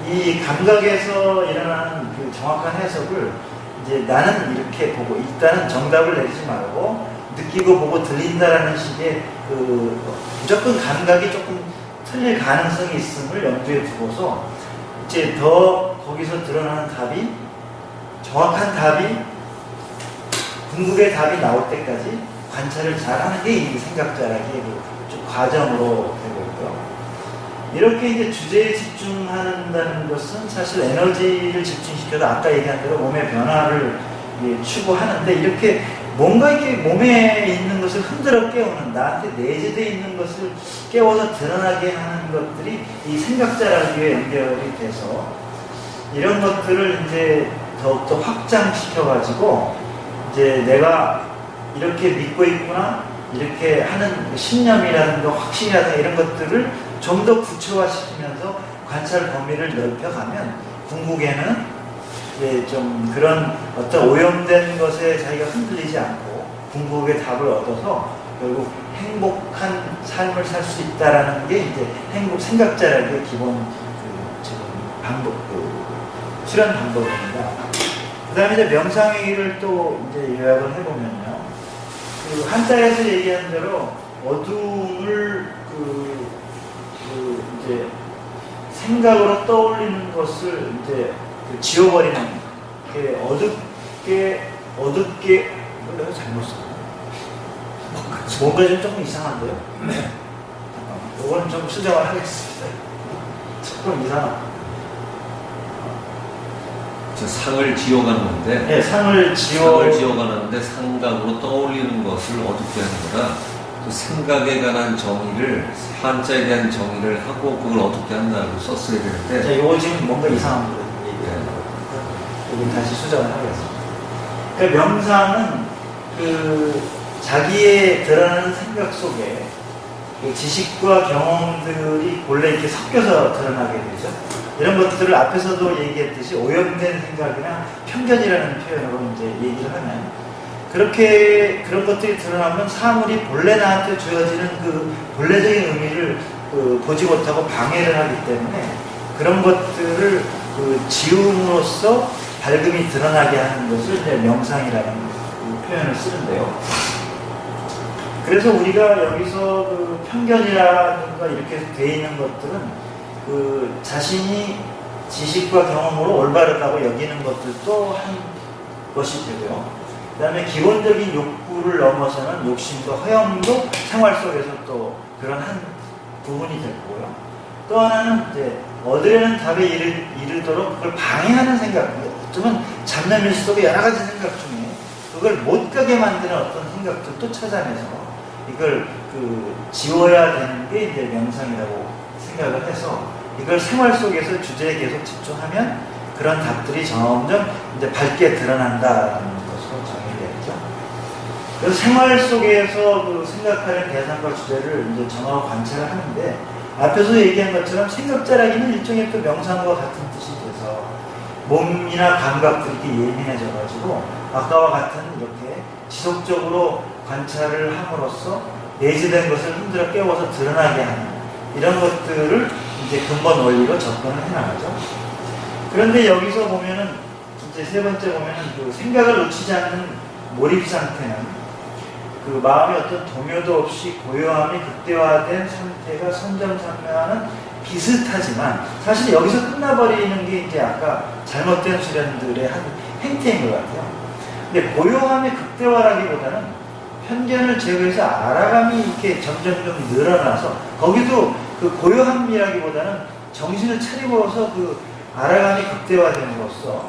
Speaker 3: 이 감각에서 일어나는 정확한 해석을 이제 나는 이렇게 보고 일단은 정답을 내리지 말고 느끼고 보고 들린다라는 식의 무조건 감각이 조금 틀릴 가능성이 있음을 염두에 두고서 이제 더 거기서 드러나는 답이 정확한 답이 궁극의 답이 나올 때까지 관찰을 잘하는 게 이 생각자라기의 좀 과정으로 되고 있고요. 이렇게 이제 주제에 집중한다는 것은 사실 에너지를 집중시켜서 아까 얘기한 대로 몸의 변화를 추구하는데 이렇게 뭔가 이렇게 몸에 있는 것을 흔들어 깨우는 나한테 내재되어 있는 것을 깨워서 드러나게 하는 것들이 이 생각자라기에 연결이 돼서 이런 것들을 이제 더욱더 확장시켜가지고 이제 내가 이렇게 믿고 있구나 이렇게 하는 신념이라든가 확신이라든가 이런 것들을 좀 더 구체화시키면서 관찰 범위를 넓혀가면 궁극에는 좀 그런 어떤 오염된 것에 자기가 흔들리지 않고 궁극의 답을 얻어서 결국 행복한 삶을 살 수 있다라는 게 이제 생각자라기의 기본 지금 방법 수련 방법입니다. 그다음에 이제 명상회의를 또 이제 요약을 해보면요. 한자에서 얘기한 대로 어둠을 이제 생각으로 떠올리는 것을 이제 지워버리는 게 어둡게 내가 잘못 썼나? 뭔가 좀 조금 이상한데요? 잠깐만, 이건 좀 수정을 하겠습니다. 조금 이상하다.
Speaker 2: 저 상을 지어가는데
Speaker 3: 네, 상을
Speaker 2: 지어가는데 상각으로 떠올리는 것을 어둡게 하는 거라 그 생각에 관한 정의를 한자에 대한 정의를 하고 그걸 어떻게 한다고 썼어야 되는데
Speaker 3: 자, 이거 지금 뭔가 이상한 거예요.
Speaker 2: 네.
Speaker 3: 여기 다시 수정을 하겠습니다. 그러니까 명상은 그 자기의 드러나는 생각 속에 그 지식과 경험들이 본래 이렇게 섞여서 드러나게 되죠. 이런 것들을 앞에서도 얘기했듯이 오염된 생각이나 편견이라는 표현으로 이제 얘기를 하면 그렇게 그런 것들이 드러나면 사물이 본래 나한테 주어지는 그 본래적인 의미를 보지 못하고 방해를 하기 때문에 그런 것들을 지움으로써 밝음이 드러나게 하는 것을 이제 명상이라는 그 표현을 쓰는데요. 그래서 우리가 여기서 그 편견이라든가 이렇게 돼 있는 것들은 그 자신이 지식과 경험으로 올바르다고 여기는 것들도 한 것이 되고요. 그 다음에 기본적인 욕구를 넘어서는 욕심과 허영도 생활 속에서 또 그런 한 부분이 될 거고요. 또 하나는 이제 얻으려는 답에 이르도록 그걸 방해하는 생각, 어쩌면 잡념일 속에 여러 가지 생각 중에 그걸 못 가게 만드는 어떤 생각들도 찾아내서 이걸 지워야 되는 게 이제 명상이라고 생각을 해서 이걸 생활 속에서 주제에 계속 집중하면 그런 답들이 점점 이제 밝게 드러난다는 것으로 정의되죠. 그래서 생활 속에서 그 생각하는 대상과 주제를 이제 정하고 관찰을 하는데 앞에서 얘기한 것처럼 생각자라기는 일종의 또 명상과 같은 뜻이 돼서 몸이나 감각들이 예민해져가지고 아까와 같은 이렇게 지속적으로 관찰을 함으로써 내재된 것을 흔들어 깨워서 드러나게 하는 이런 것들을 이제 근본 원리로 접근을 해나가죠. 그런데 여기서 보면은 이제 세 번째 보면은 그 생각을 놓치지 않는 몰입 상태는 그 마음의 어떤 동요도 없이 고요함이 극대화된 상태가 선점상면하는 비슷하지만 사실 여기서 끝나버리는 게 이제 아까 잘못된 수련들의 한 행태인 것 같아요. 근데 고요함의 극대화라기보다는 편견을 제거해서 알아감이 이렇게 점점 좀 늘어나서 거기도 그 고요함이라기보다는 정신을 차리고서 그 알아감이 극대화됨으로써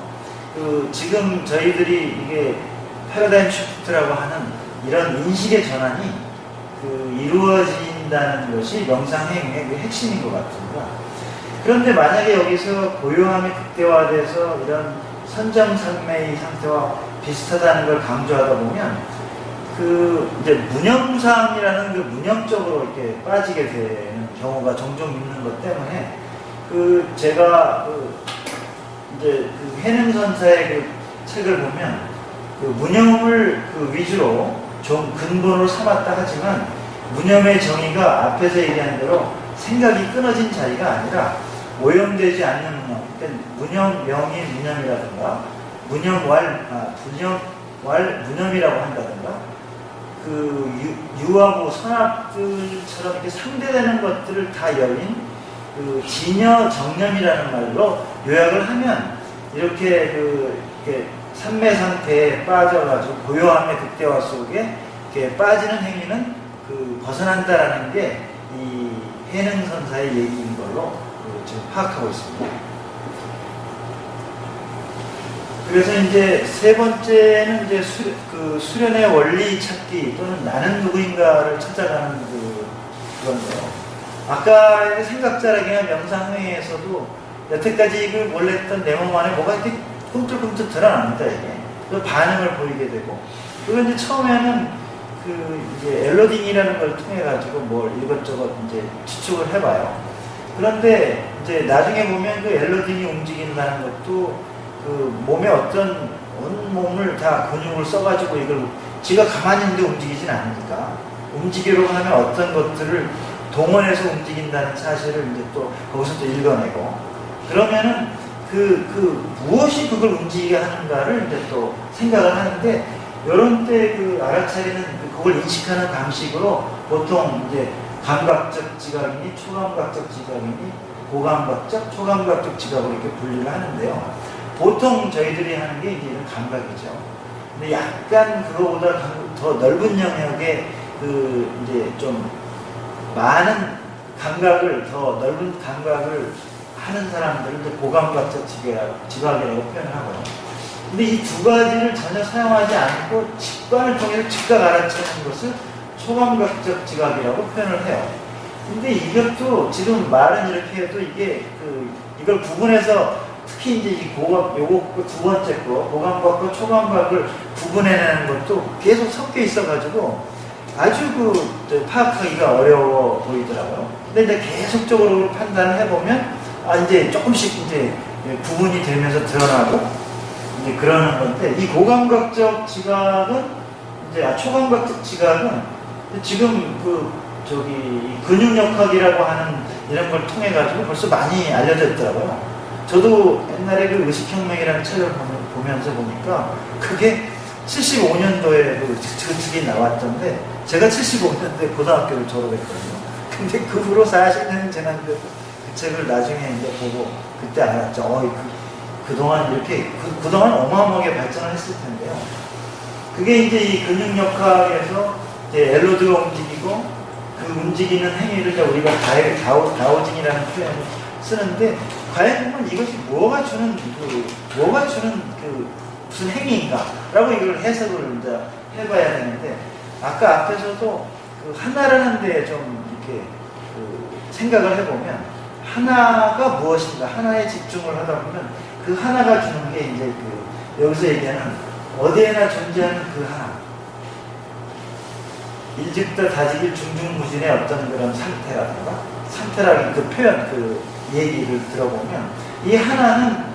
Speaker 3: 그 지금 저희들이 이게 패러다임 시프트라고 하는 이런 인식의 전환이 이루어진다는 것이 명상행위의 그 핵심인 것 같습니다. 그런데 만약에 여기서 고요함이 극대화돼서 이런 선정산매의 상태와 비슷하다는 걸 강조하다 보면 이제 무념상이라는 그 무념적으로 이렇게 빠지게 되는 경우가 종종 있는 것 때문에 제가 이제 해능선사의 그 책을 보면 무념을 위주로 좀 근본으로 삼았다 하지만 무념의 정의가 앞에서 얘기한 대로 생각이 끊어진 자리가 아니라 오염되지 않는 무념, 그러니까 무념명이 무념이라든가 무념이라고 한다든가 유하고 선악들처럼 이렇게 상대되는 것들을 다 열린 진여 정념이라는 말로 요약을 하면 이렇게 삼매 상태에 빠져가지고 고요함의 극대화 속에 이렇게 빠지는 행위는 벗어난다라는 게 이 해능선사의 얘기인 걸로 지금 파악하고 있습니다. 그래서 이제 세 번째는 이제 수련의 원리 찾기 또는 나는 누구인가를 찾아가는 그건데요. 아까의 생각자라기나 명상회에서도 여태까지 몰랐던 내 몸 안에 뭐가 이렇게 꿈틀꿈틀 드러납니다, 이게. 그 반응을 보이게 되고. 그건 이제 처음에는 이제 엘로딩이라는 걸 통해가지고 뭘 이것저것 이제 추측을 해봐요. 그런데 이제 나중에 보면 엘로딩이 움직인다는 것도 몸에 어떤 온 몸을 다 근육을 써가지고 이걸 지가 가만히 있는데 움직이진 않으니까 움직이려고 하면 어떤 것들을 동원해서 움직인다는 사실을 이제 또 거기서 또 읽어내고 그러면은 무엇이 그걸 움직이게 하는가를 이제 또 생각을 하는데 이런 때 알아차리는 그걸 인식하는 방식으로 보통 이제 감각적 지각이니 초감각적 지각이니 고감각적, 초감각적 지각으로 이렇게 분리를 하는데요. 보통 저희들이 하는 게 이제 이런 감각이죠. 근데 약간 그거보다 더 넓은 영역의 이제 좀 많은 감각을 더 넓은 감각을 하는 사람들을 이제 고감각적 지각이라고 표현을 하고요. 근데 이 두 가지를 전혀 사용하지 않고 직관을 통해서 즉각 알아채는 것을 초감각적 지각이라고 표현을 해요. 근데 이것도 지금 말은 이렇게 해도 이게 이걸 구분해서 특히 이제 이 요거 두 번째 거 고감각과 초감각을 구분해내는 것도 계속 섞여 있어가지고 아주 파악하기가 어려워 보이더라고요. 근데 이제 계속적으로 판단을 해보면 이제 조금씩 이제 구분이 되면서 드러나고 이제 그러는 건데 이 고감각적 지각은 이제 초감각적 지각은 지금 근육역학이라고 하는 이런 걸 통해 가지고 벌써 많이 알려져 있더라고요. 저도 옛날에 그 의식혁명이라는 책을 보면서 보니까 그게 75년도에 그 책이 나왔던데 제가 75년도에 고등학교를 졸업했거든요. 근데 그 후로 40년 지났는데 그 책을 나중에 이제 보고 그때 알았죠. 그동안 이렇게 그동안 어마어마하게 발전을 했을 텐데요. 그게 이제 이 근육역학에서 이제 엘로드가 움직이고 그 움직이는 행위를 우리가 다오징이라는 표현을 쓰는데 과연 보면 이것이 뭐가 주는 무슨 행위인가라고 이걸 해석을 이제 해봐야 되는데 아까 앞에서도 하나라는 데에 좀 이렇게 생각을 해보면 하나가 무엇인가 하나에 집중을 하다 보면 그 하나가 주는 게 이제 여기서 얘기하는 어디에나 존재하는 그 하나 일즉다 다지길 중중무진의 어떤 그런 상태라는 그 표현 얘기를 들어보면 이 하나는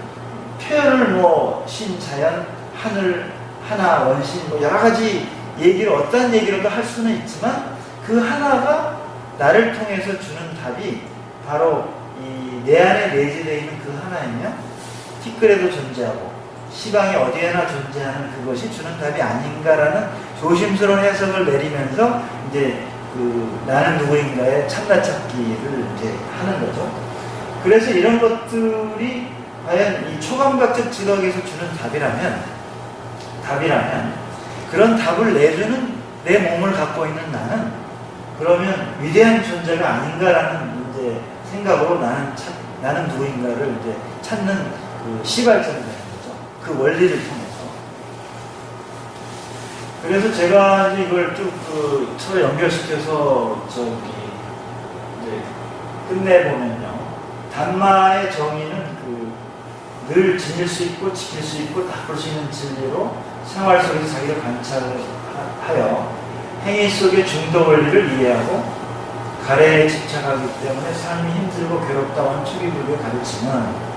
Speaker 3: 표현을 신, 자연, 하늘, 하나, 원신 여러 가지 얘기를 어떤 얘기로도 할 수는 있지만 그 하나가 나를 통해서 주는 답이 바로 이 내 안에 내재되어 있는 그 하나이며 티끌에도 존재하고 시방에 어디에나 존재하는 그것이 주는 답이 아닌가라는 조심스러운 해석을 내리면서 이제 나는 누구인가의 참나 찾기를 이제 하는 거죠. 그래서 이런 것들이 과연 이 초감각적 지각에서 주는 답이라면 그런 답을 내주는 내 몸을 갖고 있는 나는 그러면 위대한 존재가 아닌가라는 이제 생각으로 나는 누구인가를 이제 찾는 시발점이 되는 거죠. 그 원리를 통해서. 그래서 제가 이제 이걸 쭉 서로 연결시켜서 이제 끝내보면요. 단마의 정의는 늘 지닐 수 있고 지킬 수 있고 닦을 수 있는 진리로 생활 속에서 자기를 관찰하여 행위 속의 중도 원리를 이해하고 가래에 집착하기 때문에 삶이 힘들고 괴롭다고 하는 초기불교의 가르침은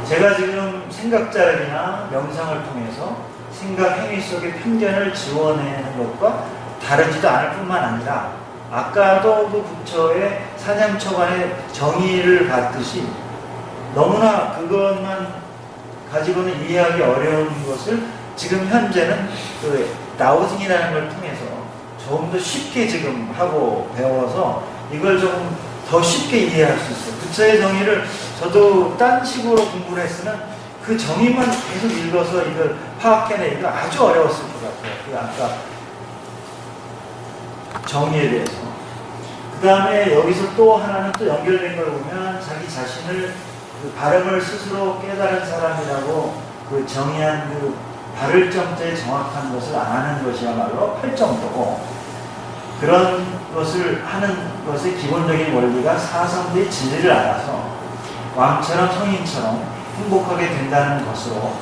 Speaker 3: 제가 지금 생각자력이나 명상을 통해서 생각 행위 속의 편견을 지워내는 것과 다르지도 않을 뿐만 아니라 아까도 그 부처의 사냥처관의 정의를 봤듯이 너무나 그것만 가지고는 이해하기 어려운 것을 지금 현재는 다오징이라는 걸 통해서 조금 더 쉽게 지금 하고 배워서 이걸 조금 더 쉽게 이해할 수 있어요. 부처의 정의를 저도 딴 식으로 공부를 했으면 그 정의만 계속 읽어서 이걸 파악해내기가 아주 어려웠을 것 같아요. 아까 정의에 대해서. 그 다음에 여기서 또 하나는 또 연결된 걸 보면 자기 자신을 발음을 스스로 깨달은 사람이라고 정의한 바를 점자의 정확한 것을 아는 것이야말로 팔정도고 그런 것을 하는 것의 기본적인 원리가 사성대의 진리를 알아서 왕처럼 성인처럼 행복하게 된다는 것으로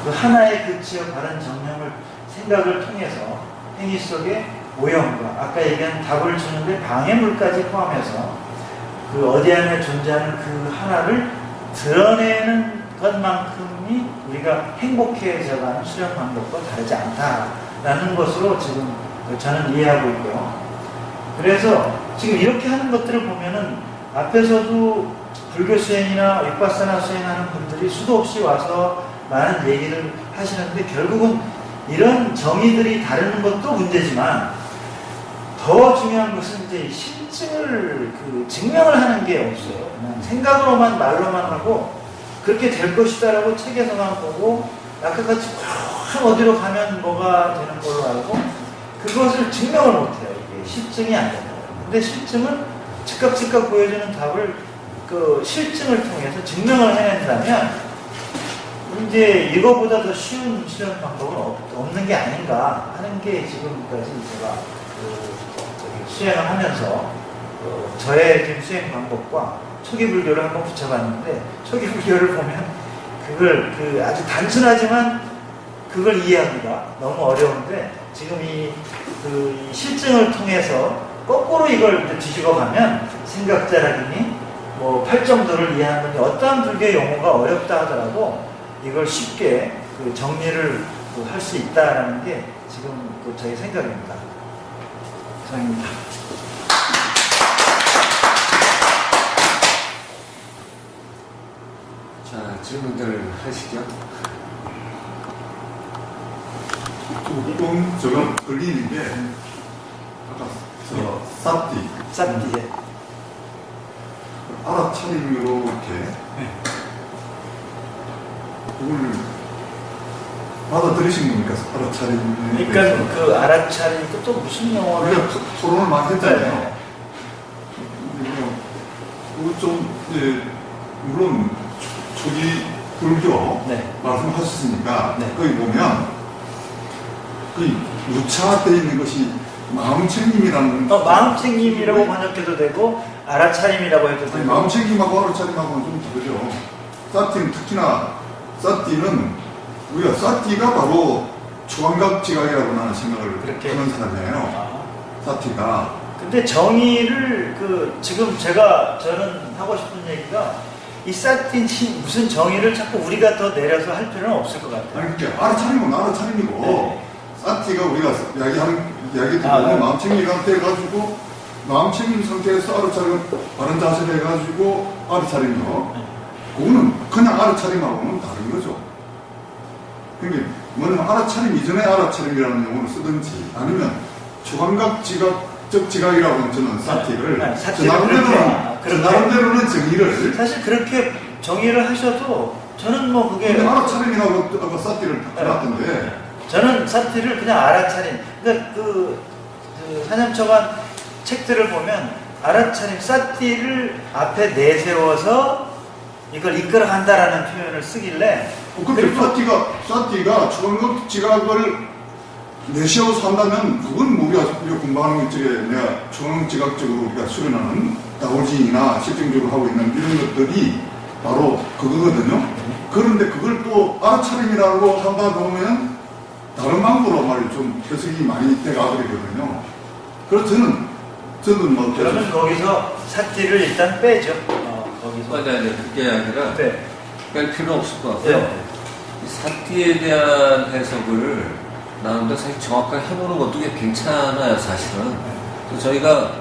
Speaker 3: 그 하나의 그치어 바른 정념을 생각을 통해서 행위 속의 오염과 아까 얘기한 답을 주는데 방해물까지 포함해서 어디 안에 존재하는 그 하나를 드러내는 것만큼이 우리가 행복해져가는 수련 방법과 다르지 않다라는 것으로 지금 저는 이해하고 있고요. 그래서 지금 이렇게 하는 것들을 보면은 앞에서도 불교 수행이나 윗바사나 수행하는 분들이 수도 없이 와서 많은 얘기를 하시는데 결국은 이런 정의들이 다르는 것도 문제지만 더 중요한 것은 이제 실증을 증명을 하는 게 없어요. 그냥 생각으로만 말로만 하고 그렇게 될 것이다라고 책에서만 보고 아까같이 어디로 가면 뭐가 되는 걸로 알고 그것을 증명을 못해요. 이게 실증이 안 됩니다. 근데 실증은 즉각 보여주는 답을 그 실증을 통해서 증명을 해낸다면 이제 이거보다 더 쉬운 수련 방법은 없는 게 아닌가 하는 게 지금까지 제가 수행을 하면서 저의 지금 수행 방법과 초기 불교를 한번 붙여봤는데, 초기 불교를 보면 그걸 아주 단순하지만 그걸 이해하기가 너무 어려운데, 지금 이 실증을 통해서 거꾸로 이걸 이제 뒤집어 가면 생각자라기니 뭐 팔정도를 이해하는 게 어떠한 불교 용어가 어렵다 하더라도 이걸 쉽게 정리를 할 수 있다라는 게 지금 저희 생각입니다. 감사합니다.
Speaker 2: 자, 질문들 하시죠.
Speaker 1: 조금 저거 걸리는 게 아까 사띠
Speaker 3: 쌉디에
Speaker 1: 알아차림으로 이렇게 그걸 받아들이신 겁니까? 알아차림.
Speaker 3: 그러니까 알아차림 또 무슨 용어를
Speaker 1: 우리가 토론을 많이 했잖아요.
Speaker 3: 네.
Speaker 1: 그거 좀 물론 초기 불교
Speaker 3: 네.
Speaker 1: 말씀하셨으니까
Speaker 3: 네.
Speaker 1: 거기 보면 유차되어 있는 것이 마음챙김이라는
Speaker 3: 마음챙김이라고 번역해도 되고 알아차림이라고 해도 되고.
Speaker 1: 마음챙김하고 알아차림하고는 좀 다르죠. 사띠는 특히나 사띠는 우리가 사띠가 바로 초감각 지각이라고 나는 생각을
Speaker 3: 그렇게.
Speaker 1: 하는 사람이에요.
Speaker 3: 아.
Speaker 1: 사띠가.
Speaker 3: 근데 정의를 지금 저는 하고 싶은 얘기가 이 사띠니 무슨 정의를 자꾸 우리가 더 내려서 할 필요는 없을 것 같아요.
Speaker 1: 아니 그러니까 알아차림은 알아차림이고
Speaker 3: 네.
Speaker 1: 사띠가 우리가 이야기 듣고 마음챙김이 돼가지고 마음챙김 상태에서 알아차림 바른 자세를 해가지고 알아차림이요. 그거는 그냥 알아차림하고는 다른 거죠. 그러니까 뭐냐면 알아차림 이전에 알아차림이라는 용어를 쓰든지 아니면 초감각 지각적 지각이라고 저는 사티를 저 나름대로는 정의를
Speaker 3: 사실 그렇게 정의를 하셔도 저는 뭐 그게
Speaker 1: 알아차림이라고 아까 사티를 해놨던데
Speaker 3: 저는 사티를 그냥 알아차림. 그러니까 한양처관 책들을 보면 알아차림 사티를 앞에 내세워서 이걸 이끌어간다라는 표현을 쓰길래.
Speaker 1: 근데 사티가 초감각 지각을 내세워서 한다면 그건 우리가 공부하는 쪽에 내가 초감각 지각적으로 우리가 수련하는 다오징이나 실증적으로 하고 있는 이런 것들이 바로 그거거든요. 그런데 그걸 또 알아차림이라고 한다 보면 다른 방법으로 말이죠. 좀 해석이 많이 돼가버리거든요. 그래서 저는 뭐
Speaker 3: 그러면 거기서 사티를 일단 빼죠. 거기서.
Speaker 2: 아니, 그게 아니라
Speaker 3: 네.
Speaker 2: 뺄 필요 없을 것 같고요.
Speaker 3: 네.
Speaker 2: 이 사띠에 대한 해석을 나름대로 사실 정확하게 해놓는 것도 꽤 괜찮아요, 사실은. 그래서 저희가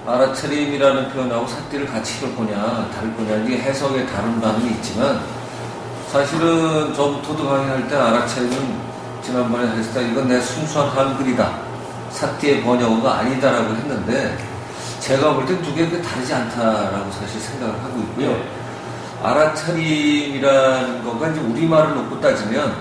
Speaker 2: 알아차림이라는 표현하고 사띠를 같이 볼 거냐, 다를 거냐, 이게 해석에 다른 반응이 있지만, 사실은 저부터도 강의할 때 알아차림은 지난번에 했을 때 이건 내 순수한 한글이다. 사띠의 번역어가 아니다라고 했는데, 제가 볼 땐 두 개가 다르지 않다라고 사실 생각을 하고 있고요. 알아차림이라는 거가 이제 우리말을 놓고 따지면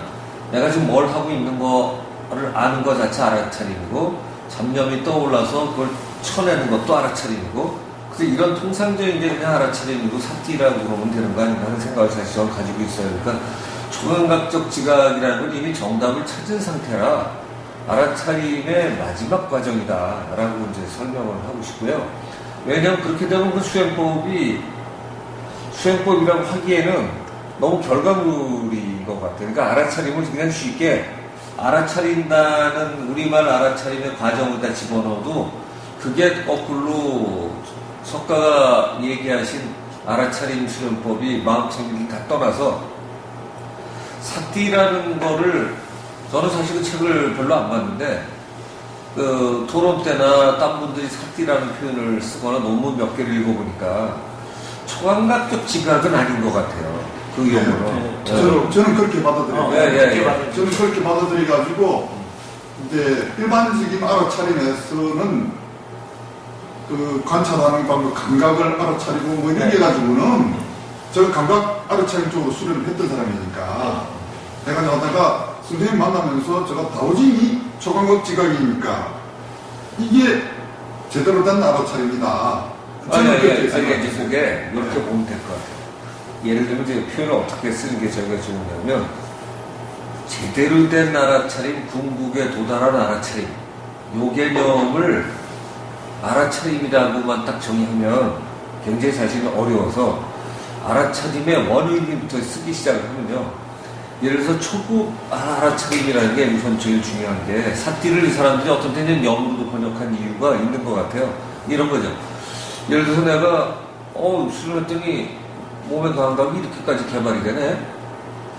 Speaker 2: 내가 지금 뭘 하고 있는 거를 아는 것 자체 알아차림이고 잡념이 떠올라서 그걸 쳐내는 것도 알아차림이고 그래서 이런 통상적인 게 그냥 알아차림이고 사띠라고 그러면 되는 거 아닌가 하는 생각을 사실 저는 가지고 있어요. 그러니까 초감각적 지각이라는 건 이미 정답을 찾은 상태라 알아차림의 마지막 과정이다라고 이제 설명을 하고 싶고요. 왜냐하면 그렇게 되면 그 수행법이라고 하기에는 너무 결과물인 것 같아요. 그러니까 알아차림을 그냥 쉽게 알아차린다는 우리말 알아차림의 과정을 다 집어넣어도 그게 거꾸로 석가가 얘기하신 알아차림 수련법이 마음챙김을 다 떠나서 사띠라는 거를 저는 사실 그 책을 별로 안 봤는데 그 토론 때나 딴 분들이 사띠라는 표현을 쓰거나 논문 몇 개를 읽어보니까 초감각적 지각은 아닌 것 같아요. 그 용어로.
Speaker 1: 저는 그렇게 받아들여요. 저는 그렇게 받아들여가지고 이제 일반적인 알아차림에서는 그 관찰하는 방법, 감각을 알아차리고 뭐 이런 게 가지고는 저는 감각 알아차림 쪽으로 수련을 했던 사람이니까 내가 나다가 선생님 만나면서 제가 다오징이 초감각 지각이니까 이게 제대로 된 알아차림이다. 저는 그렇게
Speaker 2: 이제
Speaker 1: 생각했어요.
Speaker 2: 그게 이렇게 보면 될 것 같아요. 예를 들면 이제 표현을 어떻게 쓰는 게 저희가 좋으냐면 제대로 된 알아차림, 궁극에 도달한 알아차림, 요 개념을 알아차림이라고만 딱 정의하면 굉장히 사실은 어려워서 알아차림의 원의부터 쓰기 시작을 하면요. 예를 들어서 초급 알아차림이라는 게 우선 제일 중요한 게 사띠를 이 사람들이 어떤 때는 영어로도 번역한 이유가 있는 것 같아요. 이런 거죠. 예를 들어서 내가 술을 했더니 몸의 감각이 이렇게까지 개발이 되네.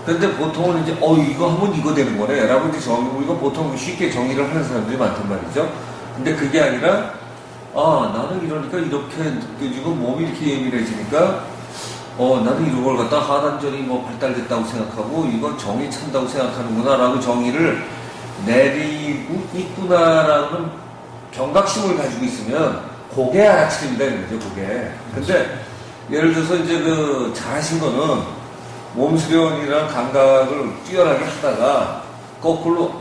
Speaker 2: 근데 보통은 이제 이거 하면 이거 되는 거네 라고 이제 우리가 보통 쉽게 정의를 하는 사람들이 많단 말이죠. 근데 그게 아니라 나는 이러니까 이렇게 느껴지고 몸이 이렇게 예민해지니까 나는 이런 걸 갖다 하단전이 발달됐다고 생각하고 이건 정이 찬다고 생각하는구나 라고 정의를 내리고 있구나라는 경각심을 가지고 있으면 그게 알아차림이다 이거죠. 그게. 근데 예를 들어서 이제 잘하신 거는 몸 수련이랑 감각을 뛰어나게 하다가 거꾸로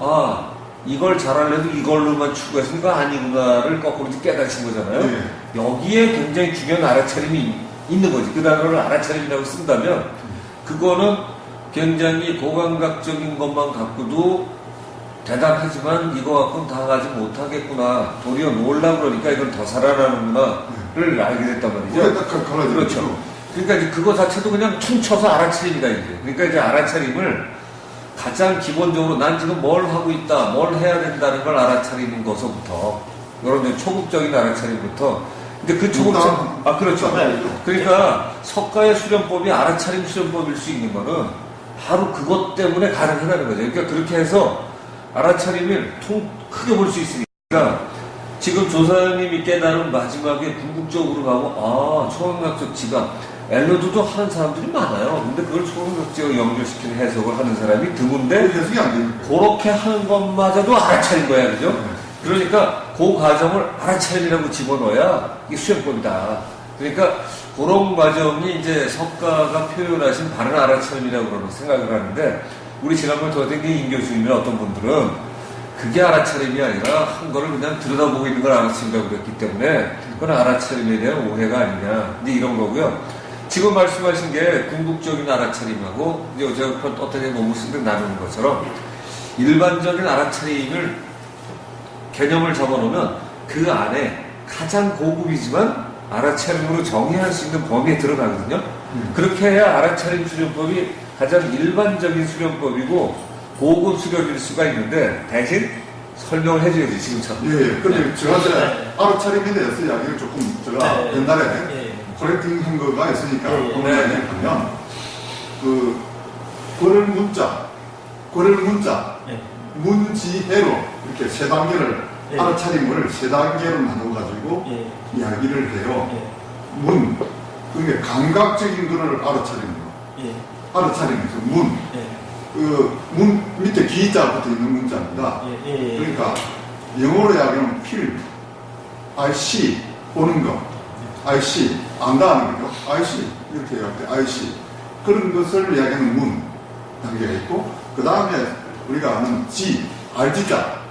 Speaker 2: 이걸 잘하려도 이걸로만 추구했으면 그거 아니구나를 거꾸로 깨닫신 거잖아요.
Speaker 1: 네.
Speaker 2: 여기에 굉장히 중요한 알아차림이 있는 거지. 그 단어를 알아차림이라고 쓴다면 그거는 굉장히 고감각적인 것만 갖고도 대단하지만 이거 갖고는 다 가지 못하겠구나. 도리어 놀라 그러니까 이걸 더 살아나는구나를 알게 됐단 말이죠.
Speaker 1: 그게 딱 갈라지죠.
Speaker 2: 그렇죠. 그러니까 이제 그거 자체도 그냥 퉁쳐서 알아차림이다 이제. 그러니까 이제 알아차림을 가장 기본적으로 난 지금 뭘 하고 있다, 뭘 해야 된다는 걸 알아차리는 것부터 이런 이제 초급적인 알아차림부터. 근데 그 초급적 그렇죠. 그러니까 석가의 수련법이 알아차림 수련법일 수 있는 거는 바로 그것 때문에 가능하다는 거죠. 그러니까 그렇게 해서 알아차림을 크게 볼 수 있으니까 지금 조사님이 깨달은 마지막에 궁극적으로 가고 초감각적 지각 엘로드도 하는 사람들이 많아요. 근데 그걸 초감각적으로 연결시키는 해석을 하는 사람이 드문데
Speaker 1: 해석이 안 됩니다.
Speaker 2: 그렇게 하는 것마저도 알아차린 거야, 그죠? 그러니까 그 과정을 알아차림이라고 집어넣어야 이게 수행법이다. 그러니까 그런 과정이 이제 석가가 표현하신 바른 알아차림이라고 생각을 하는데 우리 지난번에 더된 게 임교수님이나 어떤 분들은 그게 알아차림이 아니라 한 거를 그냥 들여다보고 있는 걸 알아차림이라고 그랬기 때문에 그건 알아차림에 대한 오해가 아니냐 이제 이런 거고요. 지금 말씀하신 게 궁극적인 알아차림하고 이제 제가 어떤 논문 쓸 때 나누는 것처럼 일반적인 알아차림을 개념을 잡아놓으면 그 안에 가장 고급이지만 알아차림으로 정의할 수 있는 범위에 들어가거든요. 그렇게 해야 알아차림 수련법이 가장 일반적인 수련법이고 고급 수련일 수가 있는데 대신 설명을 해줘야지 지금처럼.
Speaker 1: 예. 근데 제가 이제 알아차림에 대해서 이야기를 조금 제가 옛날에 코렉팅 한 거가 있으니까 그런 이야기를 하면 고를 문자 문지혜로 이렇게 세 단계를 알아차림을 세 단계로 나눠가지고 이야기를 해요. 그러니까 감각적인 거를 알아차리는 거. 알아차리면서 문 밑에 기자 붙어 있는 문자입니다. 그러니까 영어로 이야기하면 feel, I see, 보는 거, I see, 안다는 거죠. I see, 이렇게 이야기할 때 I see. 그런 것을 이야기하는 문 단계가 있고, 그 다음에 우리가 아는 G, R자.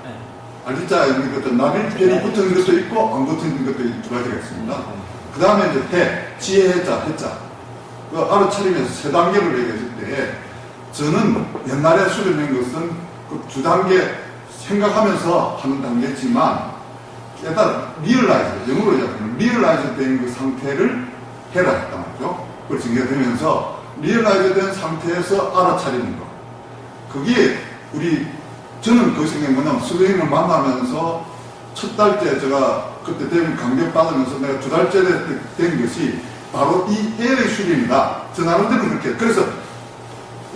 Speaker 1: R자 있는 것도 나비별이 붙은 것도 있고 안 붙은 것도 두 가지가 있습니다. 그 다음에 이제 해, 지혜자, 해자. 그 알아차림에서 세 단계를 얘기했을 때 저는 옛날에 수련한 것은 그 두 단계 생각하면서 하는 단계지만 일단 리얼라이즈, 영어로 이야기하면 리얼라이즈 된 그 상태를 해라 했단 말이죠. 그걸 증가되면서 리얼라이즈 된 상태에서 알아차리는 거. 그게 저는 그 생각이 뭐냐면 선생님을 만나면서 첫 달째 제가 그때 대면 강력 받으면서 내가 두 달째 된 것이 바로 이 해의 수련이다. 저 나름대로 그렇게. 그래서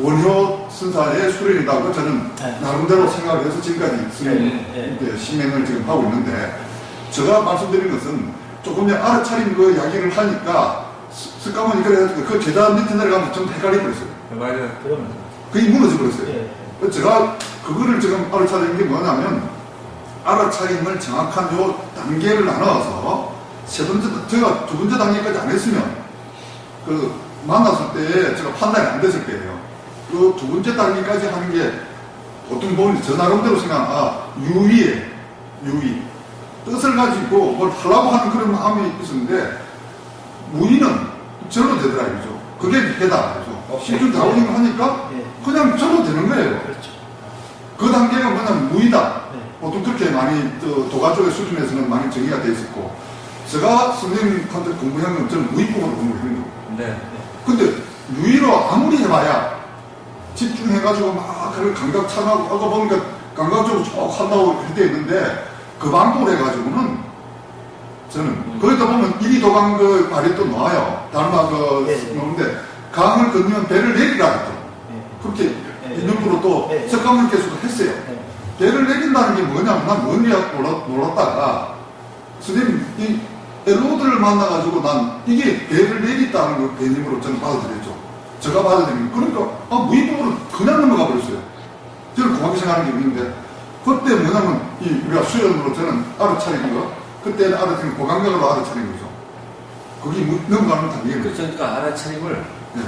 Speaker 1: 원효 선사의 수련이라고 저는 나름대로 생각을 해서 지금까지 심행을 지금 하고 있는데 제가 말씀드린 것은 조금 전에 알아차린 그 이야기를 하니까 습관은 그래가지고 그 제자 밑에 내려가면 좀 헷갈려 버렸어요.
Speaker 2: 맞아요.
Speaker 1: 그게 무너져 버렸어요. 제가 그거를 지금 알아차린 게 뭐냐면 알아차림을 정확한 요 단계를 나눠서 제가 두 번째 단계까지 안 했으면 만났을 때 제가 판단이 안 됐을 거예요. 그 두 번째 단계까지 하는 게 보통 보면 저 나름대로 유의 뜻을 가지고 뭘 하려고 하는 그런 마음이 있었는데 무의는 절로 되더라 이거죠. 그게 해다 그죠. 심중 다운링을 하니까
Speaker 3: 예.
Speaker 1: 그냥 절로 되는 거예요.
Speaker 3: 그렇죠.
Speaker 1: 그 단계가 뭐냐면 무의다.
Speaker 3: 네.
Speaker 1: 보통 그렇게 많이 도가 쪽의 수준에서는 많이 정의가 돼 있었고, 제가 선생님한테 공부한 건 저는 무의법으로 공부했는 거예요.
Speaker 2: 네.
Speaker 1: 근데 유의로 아무리 해봐야 집중해가지고 막 그런 감각 참하고 아까 보니까 감각적으로 쭉 한다고 그때 있는데 그 방법을 해가지고는 저는 거기다 보면 이리 도강 그 말이 또 나와요. 달마 그
Speaker 3: 예.
Speaker 1: 나오는데 강을 건너면 배를 내리라 했죠.
Speaker 3: 예.
Speaker 1: 그렇게
Speaker 3: 예.
Speaker 1: 인용으로 또
Speaker 3: 예.
Speaker 1: 석강을 계속 했어요.
Speaker 3: 예.
Speaker 1: 배를 내린다는 게 뭐냐면 난 뭔지 몰랐다가 선생님 이 엘로드를 만나가지고 난 이게 배를 내린다는 걸 개념으로 저는 받아들였죠. 제가 받아들이면 그러니까 무의법으로 그냥 넘어가 버렸어요. 저는 고맙게 생각하는 게 있는데 그때 뭐냐면 이 우리가 수련으로 저는 알아차린 거 그때는 알아차린 고감각으로 알아차린 거죠. 거기 넘어가는 단계는
Speaker 2: 그렇죠. 그러니까 알아차림을
Speaker 1: 네.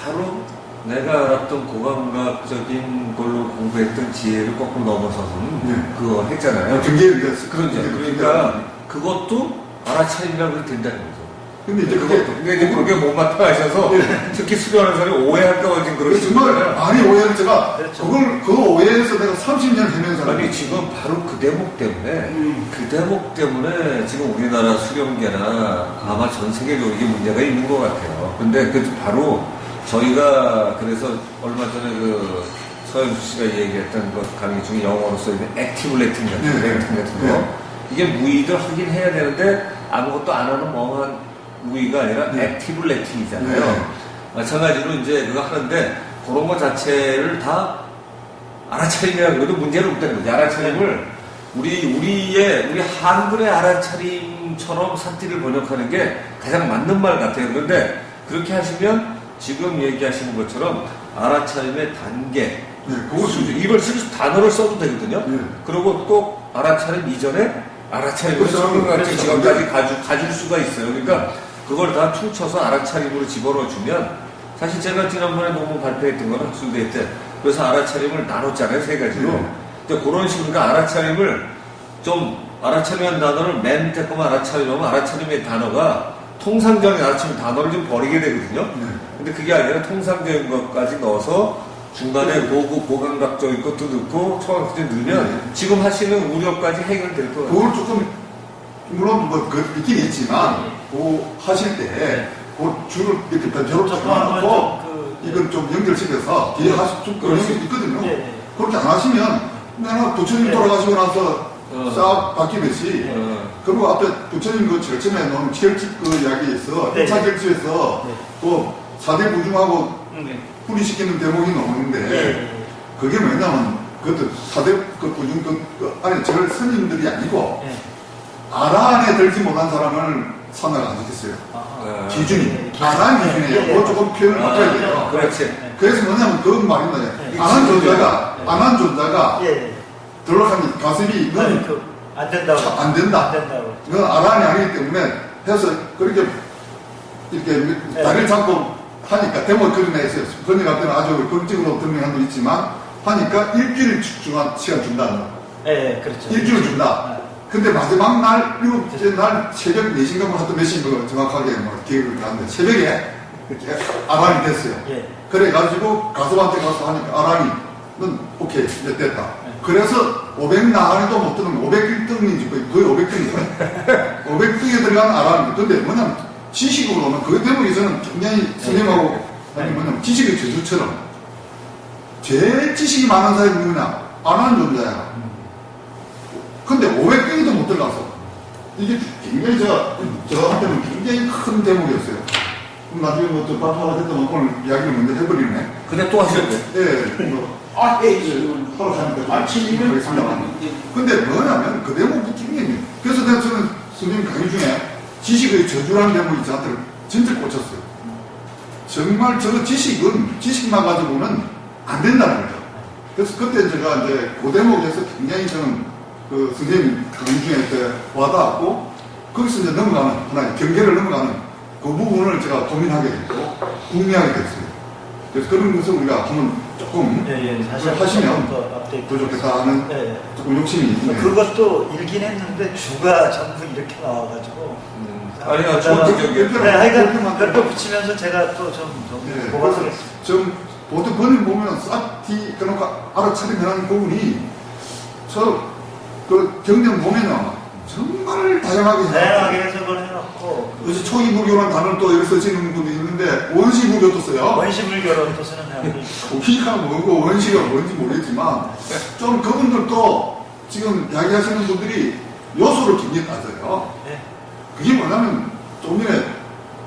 Speaker 2: 바로 내가 알았던 고감각적인 걸로 공부했던 지혜를 거꾸로 넘어서서는
Speaker 1: 네.
Speaker 2: 그거 했잖아요.
Speaker 1: 경계를 이제
Speaker 2: 그러죠. 그러니까 그것도 알아차림이라고 해도 된다는 거죠.
Speaker 1: 근데 이제
Speaker 2: 그것도. 근데 이제 그게 못마땅 하셔서 특히 수련하는 사람이 오해할까봐 지금 그러시는
Speaker 1: 정말
Speaker 2: 거잖아요.
Speaker 1: 많이 오해를 제가
Speaker 3: 그렇죠.
Speaker 1: 그 오해에서 내가 30년 해낸 사람이
Speaker 2: 아니 지금 바로 그 대목 때문에 그 대목 때문에 지금 우리나라 수련계나 아마 전 세계적으로 이게 문제가 있는 것 같아요. 근데 그 바로 저희가 그래서 얼마 전에 그 서현수 씨가 얘기했던 것 강의 중에 영어로 써있는 액티브 레팅 같은 거,
Speaker 1: 네.
Speaker 2: 레팅 같은 거
Speaker 1: 네.
Speaker 2: 이게 무의를 하긴 해야 되는데 아무것도 안 하는 멍한 무의가 아니라
Speaker 1: 네.
Speaker 2: 액티브 레팅이잖아요.
Speaker 1: 네.
Speaker 2: 마찬가지로 이제 그거 하는데 그런 거 자체를 다 알아차림이라 그래도 문제는 없다는 거죠. 알아차림을 우리 한글의 알아차림처럼 사티를 번역하는 게 가장 맞는 말 같아요. 그런데 그렇게 하시면 지금 얘기하시는 것처럼 알아차림의 단계,
Speaker 1: 네, 그거
Speaker 2: 수준, 이걸 단어를 써도 되거든요.
Speaker 1: 네.
Speaker 2: 그리고 또 알아차림 이전에 알아차림을
Speaker 1: 그렇죠.
Speaker 2: 성경같은
Speaker 1: 그렇죠.
Speaker 2: 지금까지 가질 수가 있어요. 그러니까 그걸 다 퉁쳐서 알아차림으로 집어넣어주면 사실 제가 지난번에 논문 발표했던 건 학술대회 때 그래서 알아차림을 나눴잖아요. 세 가지로.
Speaker 1: 네.
Speaker 2: 근데 그런 식으로 그러니까 알아차림을 좀 알아차림한 단어를 맨 밑에 거만 알아차림하면 알아차림의 단어가 통상적인 알아차림 단어를 좀 버리게 되거든요.
Speaker 1: 네.
Speaker 2: 근데 그게 아니라 통상적인 것까지 넣어서 중간에 고감각적인 것도 넣고 초감각적인 넣으면
Speaker 1: 네.
Speaker 2: 지금 하시는 우려까지 해결될 거예요.
Speaker 1: 그걸 조금 물론 그 있긴 있지만 그 하실 때 그 줄을 이렇게 변조로 잡아놓고 이건 좀 연결시켜서 뒤에 하실 좀 그런 게 있거든요.
Speaker 3: 예.
Speaker 1: 그렇게 안 하시면 내가 부처님
Speaker 3: 예.
Speaker 1: 돌아가시고 나서 싹 바뀌듯이
Speaker 2: 어.
Speaker 1: 그리고 앞에 부처님 그 제일 처음에 놓은 결집 그 이야기에서
Speaker 3: 네.
Speaker 1: 1차 결집에서
Speaker 3: 네.
Speaker 1: 또 사대 부중하고
Speaker 3: 네.
Speaker 1: 분리시키는 대목이 나오는데
Speaker 3: 예.
Speaker 1: 그게 뭐냐면 그것도 사대 그 부중 그 안에 절 스님들이 아니고
Speaker 3: 예.
Speaker 1: 아라 안에 들지 못한 사람을 산나가 안 시켰어요.
Speaker 3: 아,
Speaker 1: 기준이
Speaker 3: 예.
Speaker 1: 안한 기준이에요.
Speaker 3: 예.
Speaker 1: 그거 조금 표현을 바꿔야 돼요.
Speaker 2: 그렇지.
Speaker 1: 그래서 뭐냐면 그건 말입니다.
Speaker 3: 예.
Speaker 1: 안한 존자가
Speaker 3: 예.
Speaker 1: 안한 존자가
Speaker 3: 예.
Speaker 1: 들어가면 가슴이 이건
Speaker 3: 안 된다고.
Speaker 1: 안 된다.
Speaker 3: 안 된다고.
Speaker 1: 그건 아란이 아니기 때문에 해서 그렇게 이렇게 다리를 잡고 하니까 대목 그림에서 번역할 때는 아주 긍정으로 들리는 한도 있지만 하니까 일주일 중간 시간 준다는 거.
Speaker 3: 예, 그렇죠.
Speaker 1: 일주일 준다. 근데 마지막 날, 일곱째 날 새벽 4시인가 뭐 하여튼 몇 시인 거 정확하게 뭐 기억을 하는데 새벽에 아란이 됐어요.
Speaker 3: 예.
Speaker 1: 그래가지고 가수한테 가서 하니까 아란이 넌 오케이 이제 됐다. 그래서 500 나가니도 못 드는 501등인지 거의 500등이죠. 500등에 들어간 아란이. 근데 뭐냐면 지식으로는 그 대목에서는 굉장히 선생님하고 뭐냐면 지식의 저주처럼 제일 지식이 많은 사람이 누구냐? 아란 존재야. 근데 500등에도 못 들어가서 이게 굉장히 저한테는 굉장히 큰 대목이었어요. 그럼 나중에 뭐 저 발표가 됐던 오늘 이야기를 먼저 해버리네.
Speaker 2: 근데 또 하셨대.
Speaker 1: 예, 뭐 하루 사니까
Speaker 3: 질문을
Speaker 1: 하겠습니다. 근데 뭐냐면 그 대목이 굉장히 그래서 내가 저는 선생님 강의 중에 지식의 저주라는 대목이 저한테 진짜 꽂혔어요. 정말 저 지식만 가지고는 안 된다는 거죠. 그래서 그때 제가 이제 그 대목에서 굉장히 저는 그 선생님 강의 중에 이렇게 와닿았고 거기서 이제 넘어가는 하나의 경계를 넘어가는 그 부분을 제가 고민하게 됐고 궁리하게 됐어요. 그래서 그런 것을 우리가 한번 조금
Speaker 3: 예, 사실
Speaker 1: 하시면
Speaker 3: 더 업데이트
Speaker 1: 더 좋겠다 하는 조금 욕심이 있네요.
Speaker 3: 그것도 읽긴 했는데 주가 전부 이렇게 나와가지고
Speaker 2: 아니요, 좋은 지적이에요.
Speaker 3: 네, 하여간 몇 번 붙이면서 제가 또좀
Speaker 1: 네,
Speaker 3: 보강하겠습니다.
Speaker 1: 좀 보통 번역 보면 싹티 그놓고 알아차림하는 부분이 그 경전 보면은 정말 다양하게
Speaker 3: 다양하게 해석을 해놓고
Speaker 1: 그래서 초기불교라는 단어를 또 여기 쓰시는 분도 있는데 원시불교도 써요.
Speaker 3: 원시불교로 또 쓰는 사람도 있고
Speaker 1: 고기가 뭐고 원시가 뭔지 모르겠지만 좀 그분들도 지금 이야기하시는 분들이 요소를 굉장히 따져요.
Speaker 3: 네.
Speaker 1: 그게 뭐냐면 좀 전에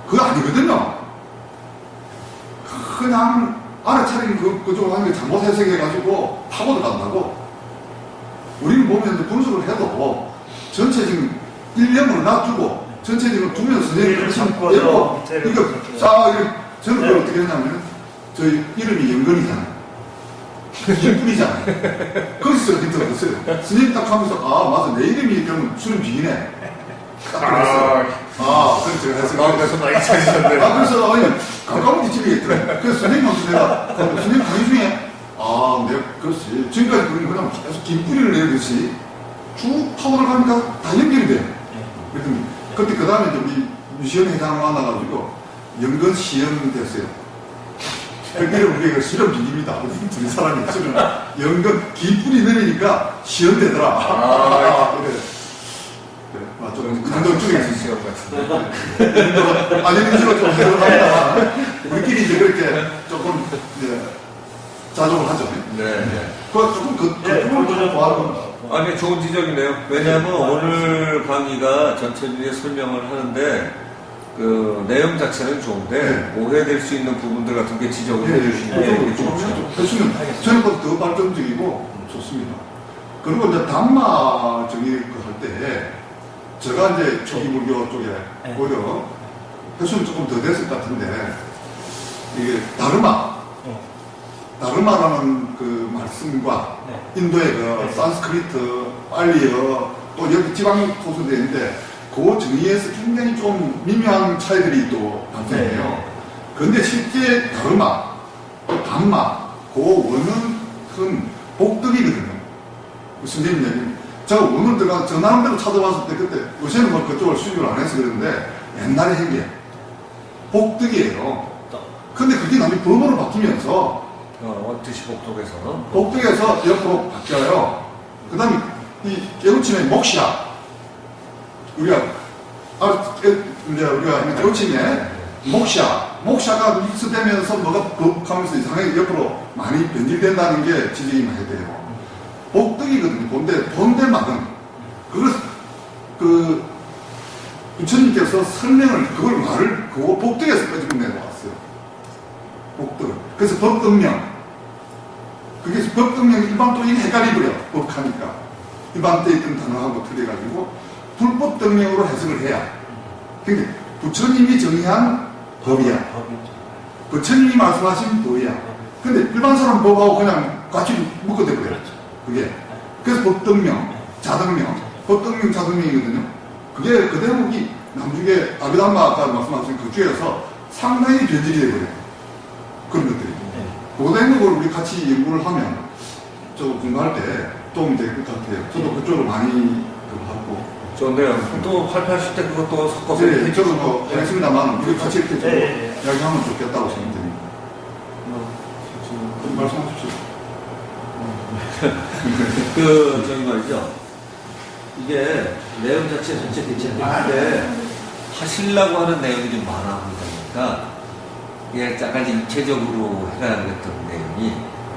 Speaker 1: 그거 아니거든요. 그냥 알아차린 그쪽으로 하는 게 잘못 해석해가지고 파고들 간다고. 우리는 보면 이제 분석을 해도 전체적인 일념을 놔두고 전체적으로 두면 선생님을
Speaker 3: 참고
Speaker 1: 이거 싹 이렇게 저는 그걸
Speaker 3: 네.
Speaker 1: 어떻게 했냐면 저희 이름이 영건이잖아요. 김뿌리잖아요. 거기서 제가 힌트를 얻었어요. 선생님 딱 하면서 아 맞아 내 이름이 그러면 수능 비기네. 딱 그랬어요. 그래서 제가 했어요.
Speaker 2: 마음에서 많이 찾으셨네요.
Speaker 1: 그래서 아니 가까운 데 집에 있더라고요. 그래서 선생님한테 내가 선생님 강의 중에 내가 그렇지 지금까지 그냥 계속 김뿌리를 내듯이 쭉 파고들 가니까 다 연결이 돼요. 그랬더니 그때 그 다음에 우리 유시연 회장 만나가지고 연근 시연 됐어요. 그기를 우리가 실험 비깁니다. 둘이 사람이 실험 연근 김뿌리 내리니까 시연 되더라. 그래. 그래, 맞죠. 감정 쪽에 있으시죠. 아니, 인지가 좀 해석합니다. 우리끼리 이제 그렇게 조금, 자족을 하죠.
Speaker 2: 네.
Speaker 1: 그 조금 부분을 좀 좋아하는
Speaker 2: 아니, 좋은 지적이네요. 왜냐하면 오늘 강의가 전체적인 설명을 하는데, 그, 내용 자체는 좋은데, 오해될 수 있는 부분들 같은 게 지적을 해주시는 게 좋죠.
Speaker 1: 해주면 저는 더 발전적이고 좋습니다. 그리고 이제 담마적인 거 할 때, 제가 이제 초기불교 쪽에 오히려 횟수는 조금 더 됐을 것 같은데, 이게 다르마라는 그 말씀과 인도의 그 산스크리트, 빨리어, 또 여기 지방 토수되어 있는데, 그 정의에서 굉장히 좀 미묘한 차이들이 또 발생해요. 그런데 실제 다르마, 또 담마, 그 원은 큰 복덕이거든요. 무슨 얘기냐면, 제가 오늘 들어가 저 나름대로 찾아봤을 때 그때 요새는 뭐 그쪽을 수입을 안 해서 그러는데 옛날에 핵이에요. 복덕이에요. 근데 그게 나중에 법으로 바뀌면서
Speaker 2: 원투시 복독에서
Speaker 1: 복덕에서 옆으로 바뀌어요. 그 다음에 이 깨우침의 목시아 우리가 깨우침의 목시아가 믹스되면서 뭐가 법하면서 이상하게 옆으로 많이 변질된다는 게 지적이 많이 돼요. 복덕이거든요. 본대만은 그걸 부처님께서 설명을 그거 복덕에서 가지고 내려왔어요. 복덕을. 그래서 법덕명. 그게 법덕명 일반 또 이게 헷갈리고요. 법하니까 일반 때 있던 단어하고 틀려가지고 불법덕명으로 해석을 해야. 그러니까 부처님이 정의한 법이야. 부처님이 말씀하신 법이야. 근데 일반 사람 법하고 그냥 같이 묶어대버려요. 그게. 그래서 법덕명, 자덕명, 법덕명, 자덕명이거든요. 그게 그 대목이 남중에 아비담마 아까 말씀하신 그 중에서 상당히 변질이 되버려요. 그런 것들이. 그 대목을 우리 같이 연구를 하면 저 공부할 때 도움이 될 것 같아요. 저도 그쪽으로 많이 하고.
Speaker 2: 좋네요. 또 발표하실 때 그것도 섞어서
Speaker 1: 네, 저도 뭐 하겠습니다만 우리 같이 이렇게 좀 이야기하면 좋겠다고 생각됩니다. 말씀하십시오.
Speaker 2: 저기 말이죠. 이게 내용 자체 전체 괜찮은데, 하시려고 하는 내용이 좀 많아 보이다 보니까, 이게 약간 입체적으로 해가야겠던 내용이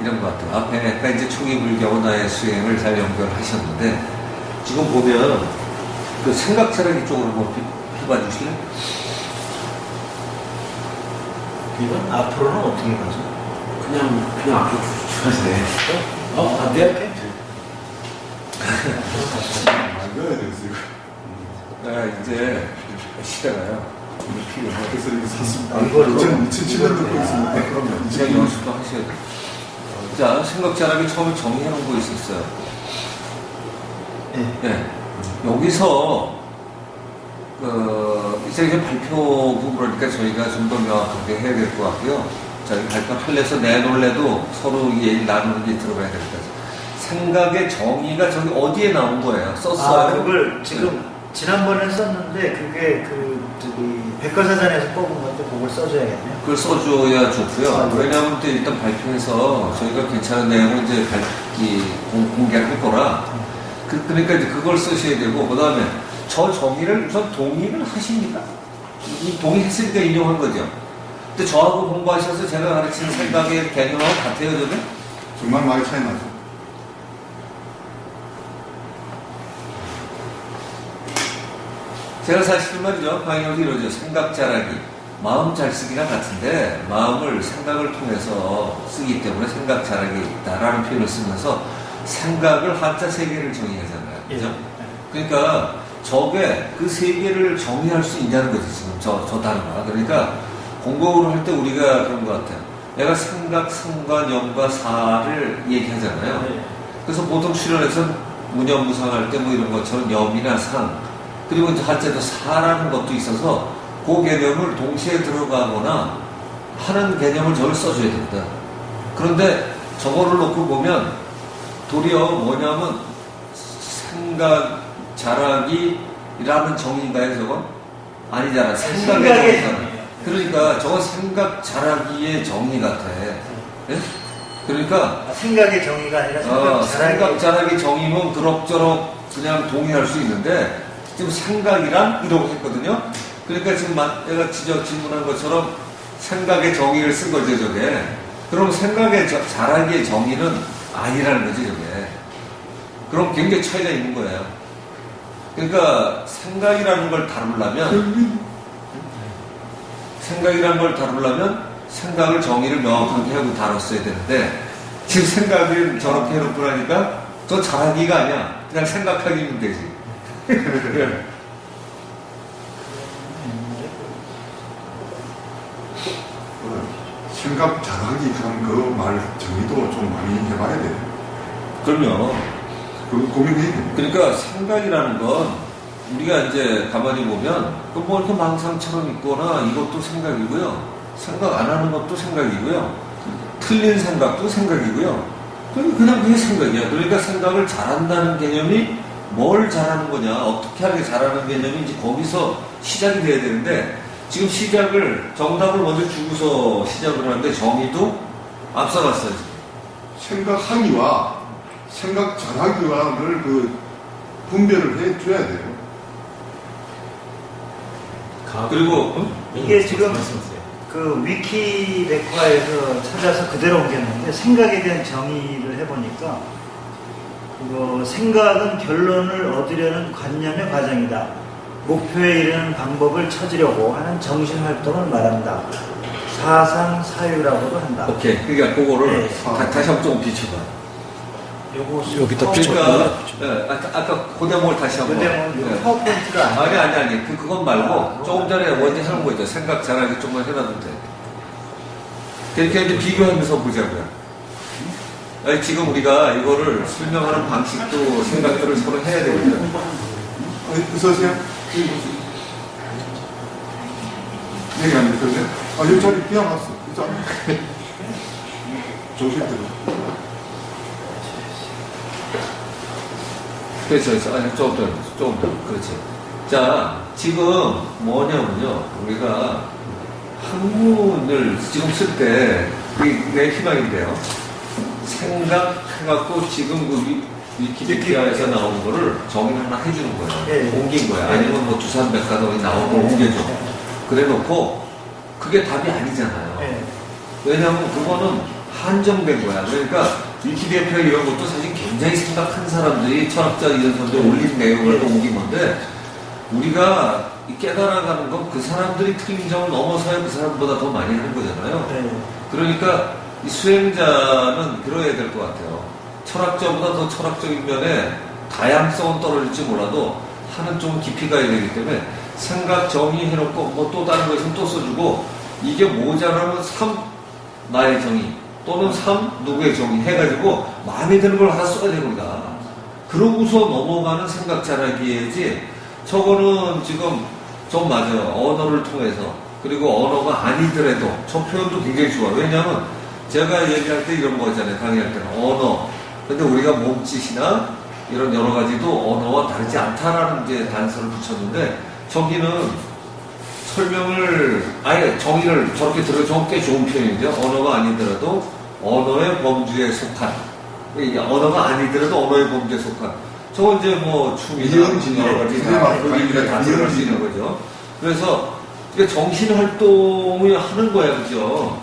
Speaker 2: 이런 것 같아요. 앞에 아까 이제 초기불교 나의 수행을 잘 연결하셨는데, 지금 보면 그 생각 차라리 쪽으로 한번 해봐 주실래요?
Speaker 3: 이건 앞으로는 어떻게 가죠?
Speaker 4: 그냥 앞으로 주세요.
Speaker 3: 안 돼?
Speaker 1: 이거야 되겠어요.
Speaker 2: 이제 시대가요.
Speaker 1: 그래서 이거 샀습니다.
Speaker 3: 이거를
Speaker 1: 2007년 듣고 있습니다. 그러면
Speaker 2: 그냥 연습도 하셔야 돼요. 자, 생각 잘하기 처음에 정리해 놓은 거 있었어요. 네. 여기서, 이제 발표 부분이니까 저희가 좀 더 명확하게 해야 될 것 같고요. 저희 발표 할래서 내놓을래도 서로 얘기 나누는 게 들어가야 될 것 같아요. 생각의 정의가 저기 어디에 나온 거예요? 썼어요?
Speaker 3: 그걸 지금 지난번에 썼는데 그게 그 백과사전에서 뽑은 건데 그걸 써줘야겠네요.
Speaker 2: 그걸 써줘야 좋고요.
Speaker 3: 아, 네.
Speaker 2: 왜냐하면 또 일단 발표해서 저희가 괜찮은 내용을 이제 공개할 거라. 그러니까 이제 그걸 쓰셔야 되고, 그 다음에 저 정의를 우선 동의를 하십니까? 이 동의했으니까 인용한 거죠. 근데 저하고 공부하셔서 제가 가르치는 생각의 개념하고 같아요, 저는?
Speaker 1: 정말 많이 차이 나죠.
Speaker 2: 제가 사실은 말이죠. 강의가 이러죠. 생각 잘하기, 마음 잘 쓰기랑 같은데, 마음을 생각을 통해서 쓰기 때문에 생각 잘하기 있다라는 표현을 쓰면서 생각을 한자 세 개를 정의하잖아요. 그죠? 그러니까 저게 그 세 개를 정의할 수 있냐는 거지, 지금 저 단어가. 그러니까 공부를 할 때 우리가 그런 것 같아요. 내가 생각, 상관, 염과 사를 얘기하잖아요. 그래서 보통 출연에서 무념무상할 때 뭐 이런 것처럼 염이나 상, 그리고 이제 한자도 사라는 것도 있어서 그 개념을 동시에 들어가거나 하는 개념을 저를 써줘야 됩니다. 그런데 저거를 놓고 보면 도리어 뭐냐면 생각 잘하기라는 정의인가요, 저건? 아니잖아. 생각의 정의잖아. 그러니까 저건 생각 잘하기의 정의 같아. 예? 그러니까
Speaker 3: 생각의 정의가 아니라
Speaker 2: 생각 잘하기 정의면 그럭저럭 그냥 동의할 수 있는데 지금 생각이란 이러고 했거든요. 그러니까 지금 내가 질문한 것처럼 생각의 정의를 쓴 거죠, 저게. 그럼 생각의 잘하기의 정의는 아니라는 거지, 저게. 그럼 굉장히 차이가 있는 거예요. 그러니까 생각이라는 걸 다루려면 생각을 정의를 명확하게 하고 다뤘어야 되는데 지금 생각을 저렇게 해놓고 나니까 저 잘하기가 아니야. 그냥 생각하기면 되지.
Speaker 1: 생각 잘하기 그런 그 말 정의도 좀 많이 해봐야 돼요.
Speaker 2: 그럼요.
Speaker 1: 그거 고민해야 돼요.
Speaker 2: 그러니까 생각이라는 건 우리가 이제 가만히 보면 뭐 이렇게 망상처럼 있거나 이것도 생각이고요. 생각 안 하는 것도 생각이고요. 틀린 생각도 생각이고요. 그냥 그게 생각이야. 그러니까 생각을 잘한다는 개념이 뭘 잘하는 거냐, 어떻게 하게 잘하는 개념이 이제 거기서 시작이 돼야 되는데 지금 정답을 먼저 주고서 시작을 하는데 정의도 앞서갔어요.
Speaker 1: 생각하기와 생각 잘하기와를 그 분별을 해줘야 돼요.
Speaker 2: 그리고
Speaker 3: 이게 지금
Speaker 4: 말씀하세요.
Speaker 3: 그 위키백과에서 찾아서 그대로 옮겼는데 생각에 대한 정의를 해보니까 생각은 결론을 얻으려는 관념의 과정이다. 목표에 이르는 방법을 찾으려고 하는 정신활동을 말한다. 사상사유라고도 한다.
Speaker 2: 오케이. 그러니까 그거를
Speaker 3: 네.
Speaker 2: 다시 한번 좀 비춰봐.
Speaker 3: 여기다
Speaker 2: 그러니까 아까 그 대목을 다시 한번.
Speaker 3: 그대목은 파워포인트를 안
Speaker 2: 아니. 그건 말고 조금 전에 원래 하는 거 있죠. 생각 잘하기 좀만 해놔도 돼. 그렇게 이제 비교하면서 보자고요. 아니, 지금 우리가 이거를 설명하는 방식도 생각들을 서로 해야 되거든요.
Speaker 1: 어서오세요. 얘기 안 들으세요? 여기 자리 비어놨어. 이 자리. 조심대로.
Speaker 2: 그렇죠. 아니, 조금 더. 그렇지. 자, 지금 뭐냐면요. 우리가 학문을 지금 쓸 때, 내 희망인데요. 생각해갖고 지금 그 위키피디아에서 나온 거를 정의를 하나 해주는 거예요.
Speaker 3: 네.
Speaker 2: 옮긴 거야. 아니면 뭐 두산백과점에 나온 걸 옮겨줘. 그래 놓고, 그게 답이 아니잖아요.
Speaker 3: 네.
Speaker 2: 왜냐하면 그거는 한정된 거야. 그러니까 위키피디아 이런 것도 사실 굉장히 생각한 사람들이 철학자 이런 사람들이 올린 내용을 옮긴 건데 우리가 깨달아가는 건 그 사람들이 틀린 점을 넘어서야 그 사람보다 더 많이 하는 거잖아요.
Speaker 3: 네.
Speaker 2: 그러니까 이 수행자는 그러야 될 것 같아요. 철학자보다 더 철학적인 면에 다양성은 떨어질지 몰라도 하는 좀 깊이 가야 되기 때문에 생각 정의해놓고 뭐 또 다른 거 있으면 또 써주고 이게 모자라면 3 나의 정의 또는 3 누구의 정의 해가지고 마음에 드는 걸 하나 써야 됩니다. 그러고서 넘어가는 생각 잘하기에지 저거는 지금 좀 맞아요. 언어를 통해서 그리고 언어가 아니더라도 저 표현도 굉장히 좋아요. 왜냐하면 제가 얘기할 때 이런 거 있잖아요. 강의할 때는 언어. 근데 우리가 몸짓이나 이런 여러 가지도 언어와 다르지 않다라는 이제 단서를 붙였는데 저기는
Speaker 5: 설명을 아예 정의를 저렇게 들어주면 꽤 좋은 표현이죠. 언어가 아니더라도 언어의 범주에 속한, 언어가 아니더라도 언어의 범주에 속한. 저건 이제 뭐 춤이나
Speaker 1: 이은진이요.
Speaker 5: 여러 가지
Speaker 1: 그게 맞고
Speaker 5: 그림이나 다 들어갈 수 있는 거죠. 그래서 정신 활동을 하는 거야, 그죠?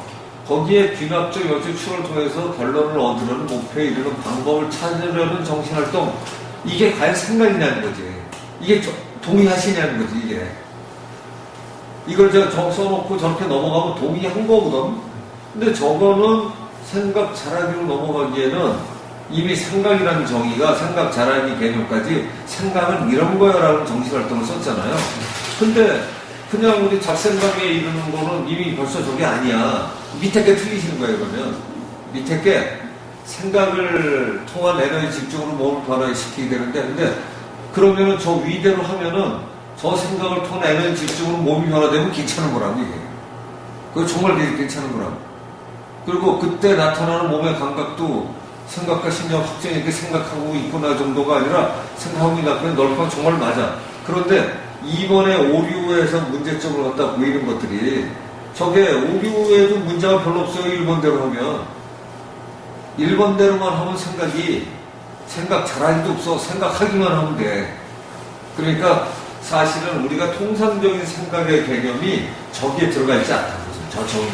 Speaker 5: 거기에 귀납적 여추측을 통해서 결론을 얻으려는 목표에 이르는 방법을 찾으려는 정신 활동, 이게 과연 생각이냐는 거지. 이게 동의하시냐는 거지, 이게. 이걸 제가 써놓고 저렇게 넘어가면 동의한 거거든. 근데 저거는 생각 잘하기로 넘어가기에는 이미 생각이라는 정의가 생각 잘하기 개념까지 생각은 이런 거야라는 정신활동을 썼잖아요. 근데 그냥 우리 잡생각에 이르는 거는 이미 벌써 저게 아니야. 밑에 게 틀리시는 거예요, 그러면. 밑에 게 생각을 통한 에너지 집중으로 몸을 변화시키게 되는데, 근데 그러면은 저 위대로 하면은 저 생각을 통한 에너지 집중으로 몸이 변화되면 괜찮은 거라고, 이게. 그거 정말 괜찮은 거라고. 그리고 그때 나타나는 몸의 감각도 생각과 심리와 확정이 이렇게 생각하고 있구나 정도가 아니라 생각하고 나타나는 넓은 정말 맞아. 그런데 이번에 오류에서 문제점을 갖다 보이는 것들이 저게 오류에도 문제가 별로 없어요. 1번대로 하면 1번대로만 하면 생각 잘하기도 없어. 생각하기만 하면 돼. 그러니까 사실은 우리가 통상적인 생각의 개념이 저기에 들어가 있지 않다는 거죠. 저 정의.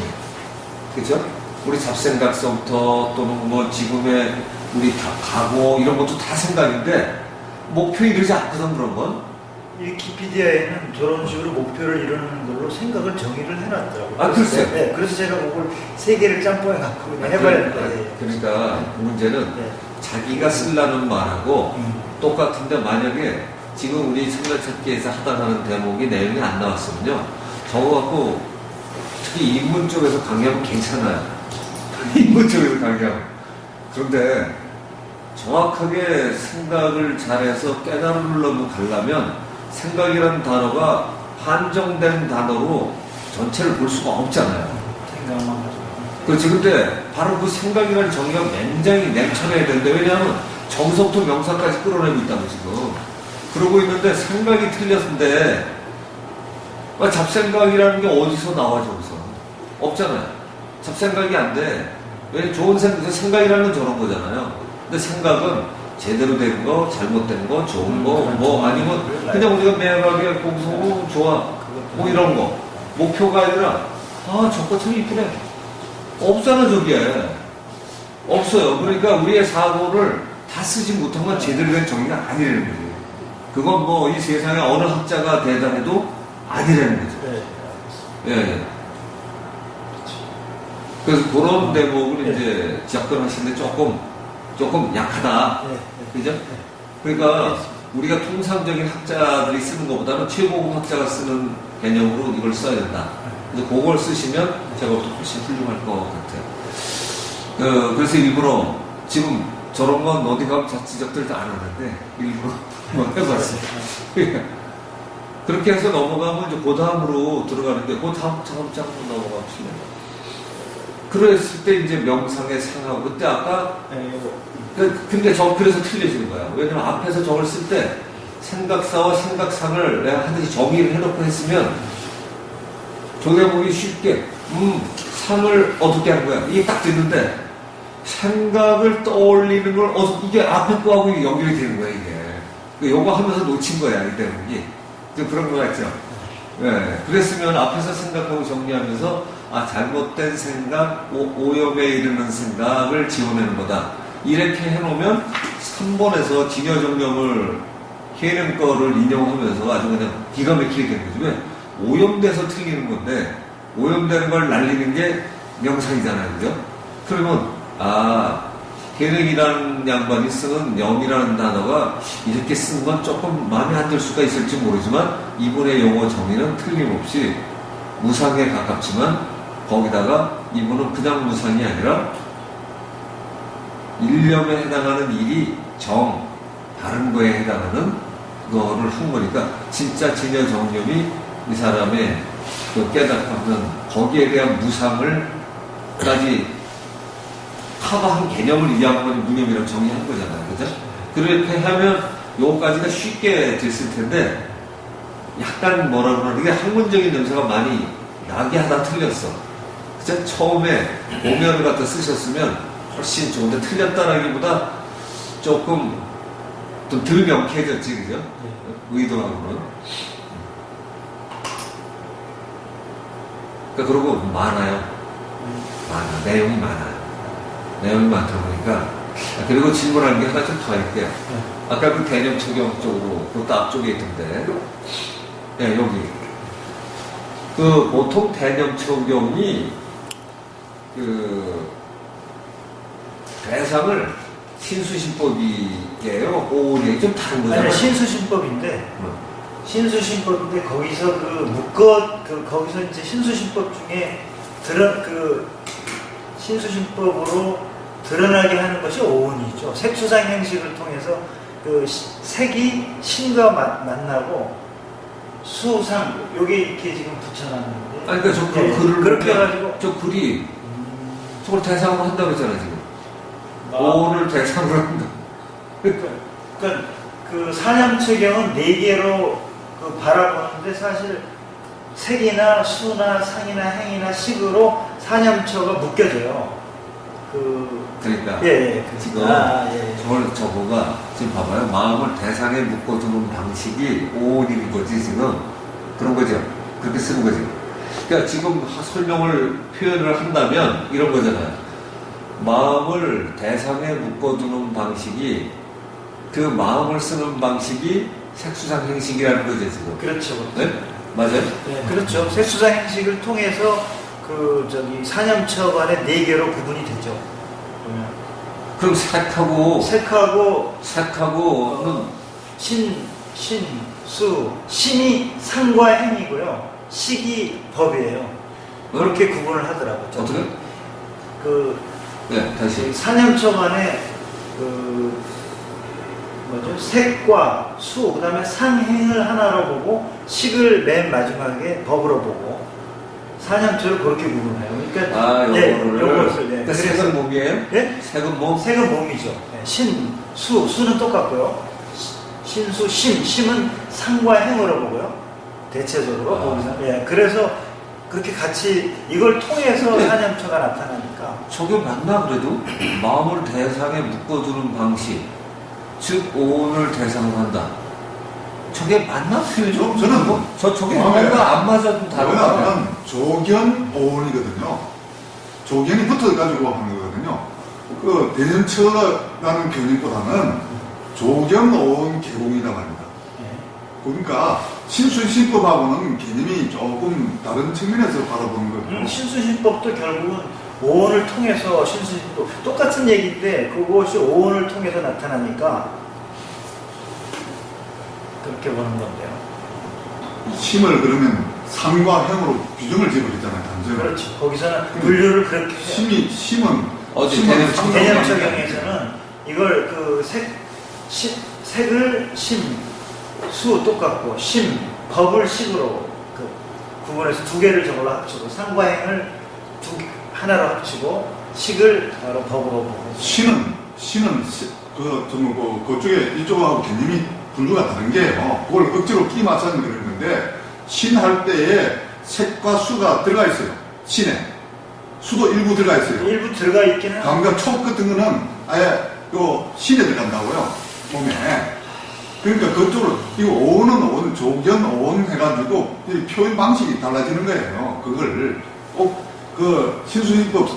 Speaker 5: 그죠? 우리 잡생각서부터 또는 뭐 지금의 우리 각오 이런 것도 다 생각인데 목표에 이르지 않거든. 그런 건
Speaker 3: 위키피디아에는 저런 식으로 목표를 이루는 걸로 생각을 정의를 해놨더라고요.
Speaker 5: 아, 글쎄요.
Speaker 3: 네, 그래서 제가 그걸 세 개를 짬뽕에 갖고 그냥 해봐야 돼요.
Speaker 5: 그러니까 문제는 자기가 쓰려는 말하고 똑같은데 만약에 지금 우리 생각찾기에서 하다하는 대목이 내용이 안 나왔으면요. 저거 갖고 특히 인문 쪽에서 강의하면 괜찮아요. 인문 쪽에서 강의하면. 그런데 정확하게 생각을 잘해서 깨달으려고 가려면 생각이라는 단어가 한정된 단어로 전체를 볼 수가 없잖아요.
Speaker 3: 생각만 가지고.
Speaker 5: 그렇지. 근데 바로 그 생각이라는 정의가 굉장히 냉철해야 되는데, 왜냐하면 정석부터 명사까지 끌어내고 있다고 지금. 그러고 있는데 생각이 틀렸는데 잡생각이라는 게 어디서 나와 저기서? 없잖아요. 잡생각이 안 돼. 왜 좋은 생각이라는 건 저런 거잖아요. 근데 생각은 제대로 된 거, 잘못된 거, 좋은 거, 뭐 아니면 그냥 우리가 매하게 거기서 좋아, 뭐 이런 거. 목표가 아니라 저거 참 이쁘네. 없잖아 저기에. 없어요. 그러니까 우리의 사고를 다 쓰지 못한 건 제대로 된 정의가 아니라는 거죠. 그건 뭐 이 세상에 어느 학자가 대단해도 아니라는 거죠. 예. 그래서 그런 대목을 이제 접근하시는데 조금 약하다. 그죠? 그러니까 우리가 통상적인 학자들이 쓰는 것보다는 최고급 학자가 쓰는 개념으로 이걸 써야 된다. 그래서 그걸 쓰시면 제가 또 훨씬 훌륭할 것 같아요. 그래서 일부러 지금 저런 건 어디 가면 지적들 다 안 하는데 일부러 한번 해봤어요. 그렇게 해서 넘어가면 이제 그 다음으로 들어가는데 그 다음 장으로 넘어갑시다. 그랬을 때 이제 명상의 상하고 그때 아까 근데 그래서 틀려지는 거야. 왜냐면 앞에서 저걸 쓸 때 생각사와 생각상을 내가 하듯이 정의를 해놓고 했으면 저게 보기 쉽게 상을 어둡게 한 거야. 이게 딱 됐는데 생각을 떠올리는 걸 이게 앞에 거하고 연결이 되는 거야 이게. 요거 하면서 놓친 거야 이 대목이. 좀 그런 거 같죠. 네. 그랬으면 앞에서 생각하고 정리하면서 잘못된 생각, 오염에 이르는 생각을 지워내는 거다. 이렇게 해놓으면 3번에서 진여정령을 해낸 거를 인용하면서 아주 그냥 기가 막히게 되는 거죠. 왜? 오염돼서 틀리는 건데 오염되는 걸 날리는 게 명상이잖아요. 그죠? 그러면 계륵이라는 양반이 쓰는 염이라는 단어가 이렇게 쓴 건 조금 마음에 안 들 수가 있을지 모르지만 이분의 용어 정의는 틀림없이 무상에 가깝지만 거기다가 이분은 그냥 무상이 아니라 일념에 해당하는 일이 다른 거에 해당하는 그거를 한 거니까 진짜 진여정념이 이 사람의 그 깨닫는 거기에 대한 무상을까지 커버한 개념을 이해한 무념이라고 정의한 거잖아요. 그죠? 그렇게 하면 요거까지가 쉽게 됐을 텐데 약간 뭐라 그러나 이게 학문적인 냄새가 많이 나게 하다 틀렸어. 그죠? 처음에 오면을 갖다 쓰셨으면 훨씬 좋은데 틀렸다라기보다 조금 좀 덜 명쾌해졌지, 그죠? 의도하고는. 그러니까 그러고 많아요. 내용이 많아요. 내용이 많다 보니까. 그리고 질문하는 게 하나 좀 더 할게요. 아까 그 개념 적용 쪽으로, 그것도 앞쪽에 있던데. 네, 여기. 그 보통 개념 적용이 그 대상을 신수신법이에요. 오온이 좀 다른 거잖아요.
Speaker 3: 아니 신수신법인데 거기서 거기서 이제 신수신법 중에 신수신법으로 드러나게 하는 것이 오온이죠. 색수상 형식을 통해서 그 색이 신과 만나고 수상 여기 이렇게 지금 붙여놨는데.
Speaker 5: 아니, 그러니까 저
Speaker 3: 예,
Speaker 5: 글을
Speaker 3: 그렇게
Speaker 5: 보면
Speaker 3: 해가지고
Speaker 5: 저 글이 저걸 대상으로 한다고 했잖아요, 지금. 오온을 대상으로 한다.
Speaker 3: 그러니까 그 사념체경은 네 개로 그 바라보는데 사실 색이나 수나 상이나 행이나 식으로 사념처가 묶여져요.
Speaker 5: 그러니까 지금
Speaker 3: 예.
Speaker 5: 저거가 지금 봐봐요. 마음을 대상에 묶어두는 방식이 오온인 거지 지금. 그런 거죠. 그렇게 쓰는 거지. 그러니까 지금 설명을 표현을 한다면 이런 거잖아요. 마음을 대상에 묶어두는 방식이 그 마음을 쓰는 방식이 색수상 형식이라는 거죠 지금.
Speaker 3: 그렇죠.
Speaker 5: 네? 맞아요?
Speaker 3: 네, 그렇죠. 색수상 형식을 통해서 사념처 간에 네 개로 구분이 되죠.
Speaker 5: 그럼 색하고는
Speaker 3: 수, 심이 상과 행이고요. 식이 법이에요. 그렇게 구분을 하더라고요.
Speaker 5: 어떻게? 네, 다시.
Speaker 3: 사념처 간에 색과 수, 그 다음에 상행을 하나로 보고 식을 맨 마지막에 법으로 보고 사념처를 그렇게 구분해요. 그러니까 요것을
Speaker 5: 그러니까 색은 몸이에요?
Speaker 3: 네?
Speaker 5: 색은 몸?
Speaker 3: 색은 몸이죠. 네, 수는 똑같고요. 신수, 심은 상과 행으로 보고요. 대체적으로 거기서. 예, 그래서 그렇게 같이 이걸 통해서 사념처가 나타나니까.
Speaker 5: 저게 맞나 그래도? 마음을 대상에 묶어두는 방식, 즉 오온을 대상으로 한다. 저게 맞나 표현이?
Speaker 1: 저는
Speaker 5: 저게 뭔가 안 맞아도 다르다.
Speaker 1: 뭐냐면 조견 오온이거든요. 조견이 붙어가지고 하는 거거든요. 그 대전처라는 개념보다는 조견 오온 개공이라고 합니다. 그러니까 신수신법하고는 개념이 조금 다른 측면에서 바라보는 거예요.
Speaker 3: 신수신법도 결국은 오온을 통해서 신수신법 똑같은 얘기인데 그것이 오온을 통해서 나타나니까 그렇게 보는 건데요.
Speaker 1: 심을 그러면 상과 행으로 규정을 지어버리잖아요. 단순히.
Speaker 3: 그렇죠. 거기서는 분류를 그렇게 해요.
Speaker 1: 심은
Speaker 5: 어디
Speaker 1: 심은
Speaker 5: 개념
Speaker 3: 개념 적용에서는 이걸 색을 수 똑같고 법을 식으로 구분해서 두 개를 저걸로 합치고 상과 행을 하나로 합치고 식을 바로 법으로 보고.
Speaker 1: 신은 그쪽에 이쪽하고 개념이 분류가 다른 게요. 그걸 억지로 끼 맞춰서 그러는 건데 신할 때에 색과 수가 들어가 있어요. 신에 수도 일부 들어가 있어요.
Speaker 3: 일부 들어가 있기는
Speaker 1: 감각 촉 같은 거는 아예 신에 들어간다고요. 몸에. 그러니까 그쪽으로 이거 오는 조견 오온 해가지고 이 표현 방식이 달라지는 거예요. 그걸 꼭 신수인법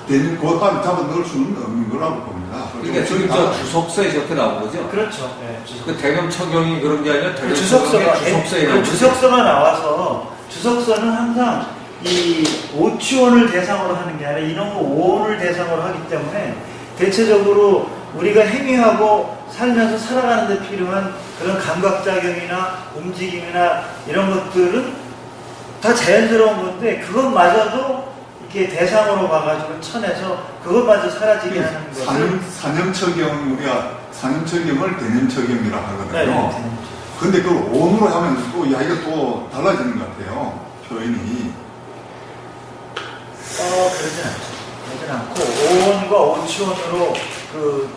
Speaker 1: 되는 그것까지 잡아 넣을 수는 없는 거라고 봅니다.
Speaker 5: 그러니까 지금 저 주석서에 저렇게 나온 거죠?
Speaker 3: 그렇죠. 네,
Speaker 5: 그 대검 적용이 그런 게 아니라 대검
Speaker 3: 주석서가
Speaker 5: 주석서에 나온
Speaker 3: 주석서가 나와서 주석서는 항상 이 오치원을 대상으로 하는 게 아니라 이런 거 오원을 대상으로 하기 때문에 대체적으로 우리가 행위하고 살면서 살아가는 데 필요한 그런 감각작용이나 움직임이나 이런 것들은 다 자연스러운 건데 그것마저도 이렇게 대상으로 봐가지고 쳐내서 그것마저 사라지게 하는 것을
Speaker 1: 사념처경 우리가 사념처경을 대념처경이라고 하거든요.
Speaker 3: 네.
Speaker 1: 근데 그걸 온으로 하면 또 이야기가 또 달라지는 것 같아요. 표현이.
Speaker 3: 그러진 않고 오온과 오치원으로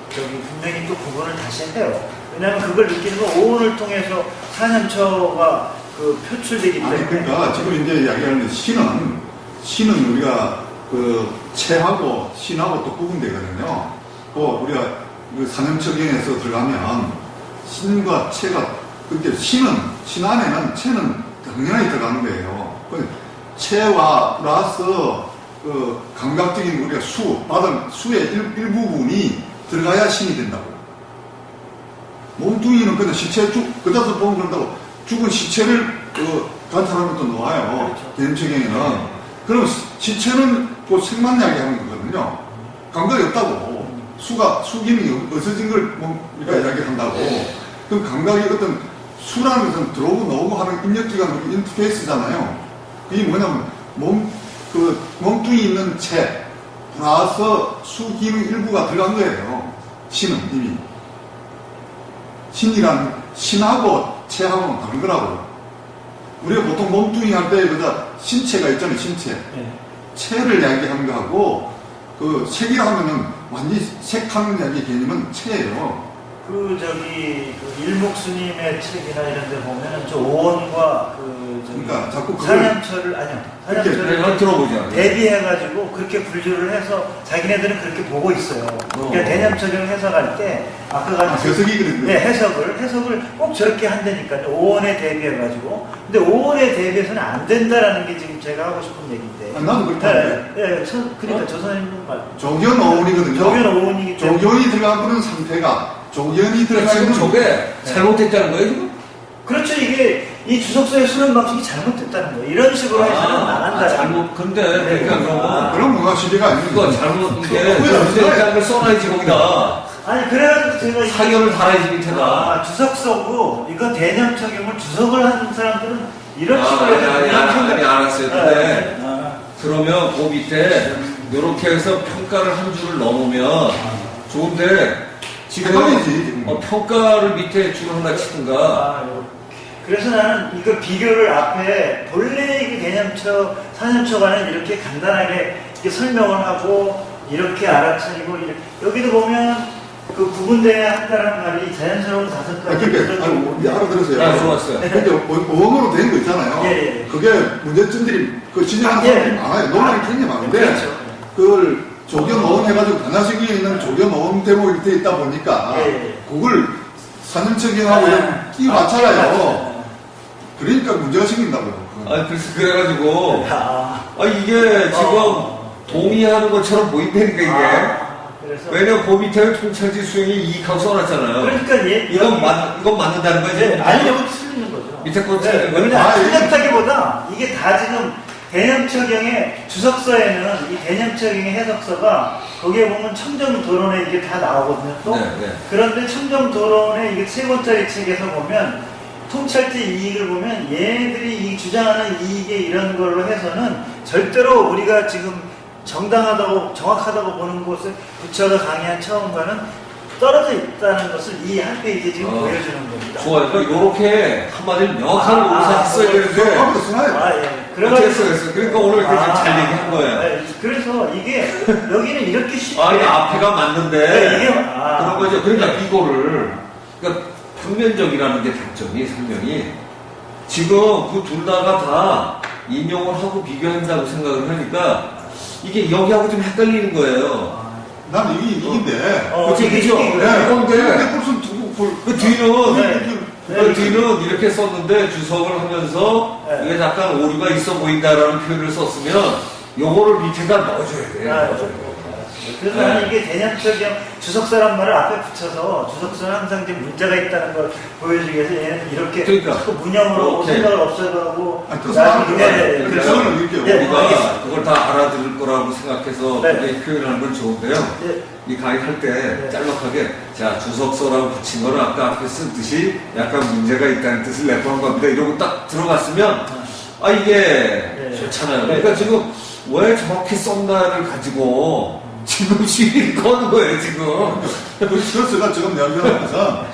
Speaker 3: 분명히 또 구분을 다시 해요. 왜냐하면 그걸 느끼는 건 오온을 통해서 사념처가 그 표출되기 때문에.
Speaker 1: 아니 그러니까 지금 이제 이야기하는 신은 우리가 그 체하고 신하고 또 구분되거든요. 또 우리가 그 산염척경에서 들어가면 신과 체가 그때 신 안에는 체는 당연히 들어가는 거예요. 체와 플러스 그 감각적인 우리가 받은 수의 일부분이 들어가야 신이 된다고. 몸뚱이는 그냥 시체 그다서 보면 그런다고 죽은 시체를 관찰하는 것도 놓아요. 대인척경에는. 그럼 시체는 그 생만 이야기하는 거거든요. 감각이 없다고. 수 기능이 없어진 걸 우리가 이야기한다고. 그럼 감각이 어떤 수라는 것은 들어오고 나오고 하는 입력기관 인터페이스잖아요. 이게 뭐냐면 몸뚱이 있는 체 플러스 수 기능 일부가 들어간 거예요. 신은 이미. 신하고 체하고는 다른 거라고. 우리가 보통 몸뚱이 할 때 그다 신체가 있잖아요, 신체.
Speaker 3: 네.
Speaker 1: 체를 이야기하는 거하고 그 색이라 하면은 완전히 색하는 이야기 개념은 체예요.
Speaker 3: 그 일목스님의 책이나 이런 데 보면은 저 오원과
Speaker 1: 그러니까 자꾸 그걸
Speaker 3: 사냥처를
Speaker 1: 이렇게
Speaker 5: 내가 들어보자.
Speaker 3: 대비해가지고 그렇게 분류를 해서 자기네들은 그렇게 보고 있어요. 그러니까 대념적용 해석할 때 아까 같이
Speaker 1: 해석이 그랬는데.
Speaker 3: 네, 해석을 꼭 저렇게 한다니까요. 오원에 대비해가지고. 근데 오원에 대비해서는 안 된다라는 게 지금 제가 하고 싶은 얘기인데.
Speaker 1: 나도 그렇게 하는데.
Speaker 3: 그러니까 저 선생님 말.
Speaker 1: 조견 어원이거든요.
Speaker 3: 조견 어원이기 때문에.
Speaker 1: 조견이 들어가는 상태가 조견이
Speaker 5: 그러니까
Speaker 1: 들어가
Speaker 5: 지금
Speaker 1: 있는
Speaker 5: 저게 잘못됐다는 거예요, 지금?
Speaker 3: 그렇죠. 이게 이 주석서의 수련 방식이 잘못됐다는 거예요. 이런 식으로 해서는 망한다.
Speaker 5: 잘못, 근데, 그러니까 그러면,
Speaker 1: 그런 문화 시대가 아닙니다.
Speaker 5: 그거 잘못, 이게, 잘못됐다는 걸 써놔야지, 거기다.
Speaker 3: 아니, 그래가지고 제가
Speaker 5: 사견을 달아야지, 밑에다.
Speaker 3: 주석서고, 이거 대념 적용을 주석을 하는 사람들은 이런 식으로 해서
Speaker 5: 아니, 알았어요. 근데,
Speaker 3: 아,
Speaker 5: 그러면 그 밑에, 이렇게 해서 평가를 한 줄을 넣어놓으면 좋은데, 지금,
Speaker 1: 헷갈리지.
Speaker 5: 평가를 밑에 줄을 하나 치든가,
Speaker 3: 이렇게. 그래서 나는 이거 비교를 앞에 본래 이게 개념처, 사념처과는 이렇게 간단하게 이렇게 설명을 하고 이렇게 알아차리고 여기도 보면 그 구분되어야 한다는 말이 자연스러운 다섯 가지.
Speaker 1: 그러니까 이제 알아들었어요.
Speaker 5: 아, 좋았어요.
Speaker 1: 근데 어원으로 된 거 있잖아요.
Speaker 3: 예.
Speaker 1: 그게 문제점들이 진행하는 사람이 많아요. 논란이 굉장히 많은데
Speaker 3: 그렇죠.
Speaker 1: 그걸 조견 어원 해가지고 단화시기에 있는 조견 어원 대목이 돼 있다 보니까 그걸 산염척경하고 끼고 맞춰라요. 그러니까 문제가 생긴다고요.
Speaker 5: 그래서 그래가지고,
Speaker 3: 아,
Speaker 5: 이게 지금 동의하는 것처럼 보인다니까, 이게.
Speaker 3: 그래서
Speaker 5: 왜냐면 그 밑에는 통찰지 수행이 이익하고 써놨잖아요.
Speaker 3: 그러니까
Speaker 5: 이건 맞는다는 거지?
Speaker 3: 아니 여기 틀리는 거죠.
Speaker 5: 밑에 거 틀리는 거지?
Speaker 3: 틀렸다기보다 이게 다 지금 대념처경의 주석서에는 이 대념처경의 해석서가 거기에 보면 청정도론에 이게 다 나오거든요. 또
Speaker 5: 네.
Speaker 3: 그런데 청정도론의 이게 3권짜리 책에서 보면 통찰지 이익을 보면 얘네들이 이 주장하는 이익에 이런 걸로 해서는 절대로 우리가 지금 정당하다고 정확하다고 보는 곳을 부처가 강의한 처음과는 떨어져 있다는 것을 이 한 페이지에 지금 보여주는 겁니다.
Speaker 5: 좋아요. 그러니까 이렇게 한마디로 명확한 의사 써야 되는데.
Speaker 1: 아무도 쓰나요?
Speaker 5: 그랬어. 그러니까 오늘 이렇게 잘 얘기한 거예요.
Speaker 3: 그래서 이게 여기는 이렇게 쉽게
Speaker 5: 앞에가 맞는데.
Speaker 3: 네, 이게
Speaker 5: 그런 거죠. 그러니까 이거를 그러니까 평면적이라는 게 단점이 설명이 지금 그 둘 다가 다 인용을 하고 비교한다고 생각을 하니까 이게 여기하고 좀 헷갈리는 거예요.
Speaker 1: 난 이긴데.
Speaker 5: 그죠?
Speaker 1: 근데 무슨 두고
Speaker 5: 그 뒤는
Speaker 3: 네.
Speaker 5: 뒤는 이렇게 썼는데 주석을 하면서 이게 약간 오류가 있어 보인다라는 표현을 썼으면 요거를 밑에다 넣어줘야 돼요.
Speaker 3: 그래서 나는 이게 대념적인 주석서란 말을 앞에 붙여서 주석서는 항상 좀 문제가 있다는 걸 보여주기 위해서 얘는 이렇게
Speaker 5: 그러니까.
Speaker 3: 자꾸 문형으로
Speaker 5: 오케이.
Speaker 3: 생각을 없애가고
Speaker 1: 그 사람
Speaker 5: 그래서
Speaker 1: 이렇게
Speaker 5: 우리가 그걸 다 알아들을 거라고 생각해서
Speaker 3: 네.
Speaker 5: 그렇게 표현하는 건 좋은데요. 이 강의 할 때 짤막하게 자 주석서라고 붙인 거는 아까 앞에 쓴 뜻이 약간 문제가 있다는 뜻을 내포한 겁니다. 이러고 딱 들어갔으면 이게 좋잖아요. 그러니까 지금 왜 저렇게 썼나를 가지고 지금 시비 거는 거예요 지금.
Speaker 1: 그래서 지금 이야기하면서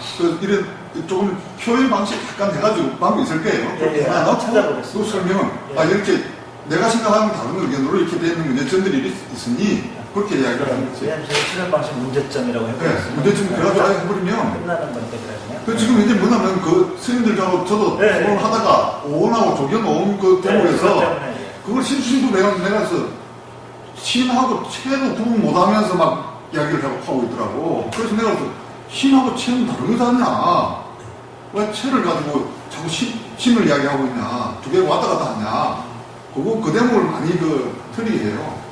Speaker 1: 이런 조금 표현 방식 약간 해가지고 방법이 있을 거예요. 그렇게 하나 넣고
Speaker 3: 찾아보겠습니다.
Speaker 1: 또 설명은 이렇게 내가 생각하는 다른 의견으로 이렇게 되는 문제점들이 있으니 그렇게 이야기를 하는 거지.
Speaker 3: 왜냐면 저희 수련 방식 문제점이라고
Speaker 1: 네,
Speaker 3: 해버렸어요.
Speaker 1: 문제점 그래가지고 아예 해버리면
Speaker 3: 끝나는 건데 그러면.
Speaker 1: 그 지금 이제 뭐냐면 그 스님들하고 저도
Speaker 3: 네,
Speaker 1: 토론을
Speaker 3: 네.
Speaker 1: 하다가 오온하고 조견오온 그 대목에서 그걸 신수신도 내가서 신하고 체도 구분 못하면서 막 이야기를 하고 있더라고. 그래서 내가 그래서 신하고 체는 다른 거잖냐. 왜 체를 가지고 자꾸 신을 이야기하고 있냐. 두 개가 왔다 갔다 하냐. 그거 그 대목을 많이 그 틀이해요.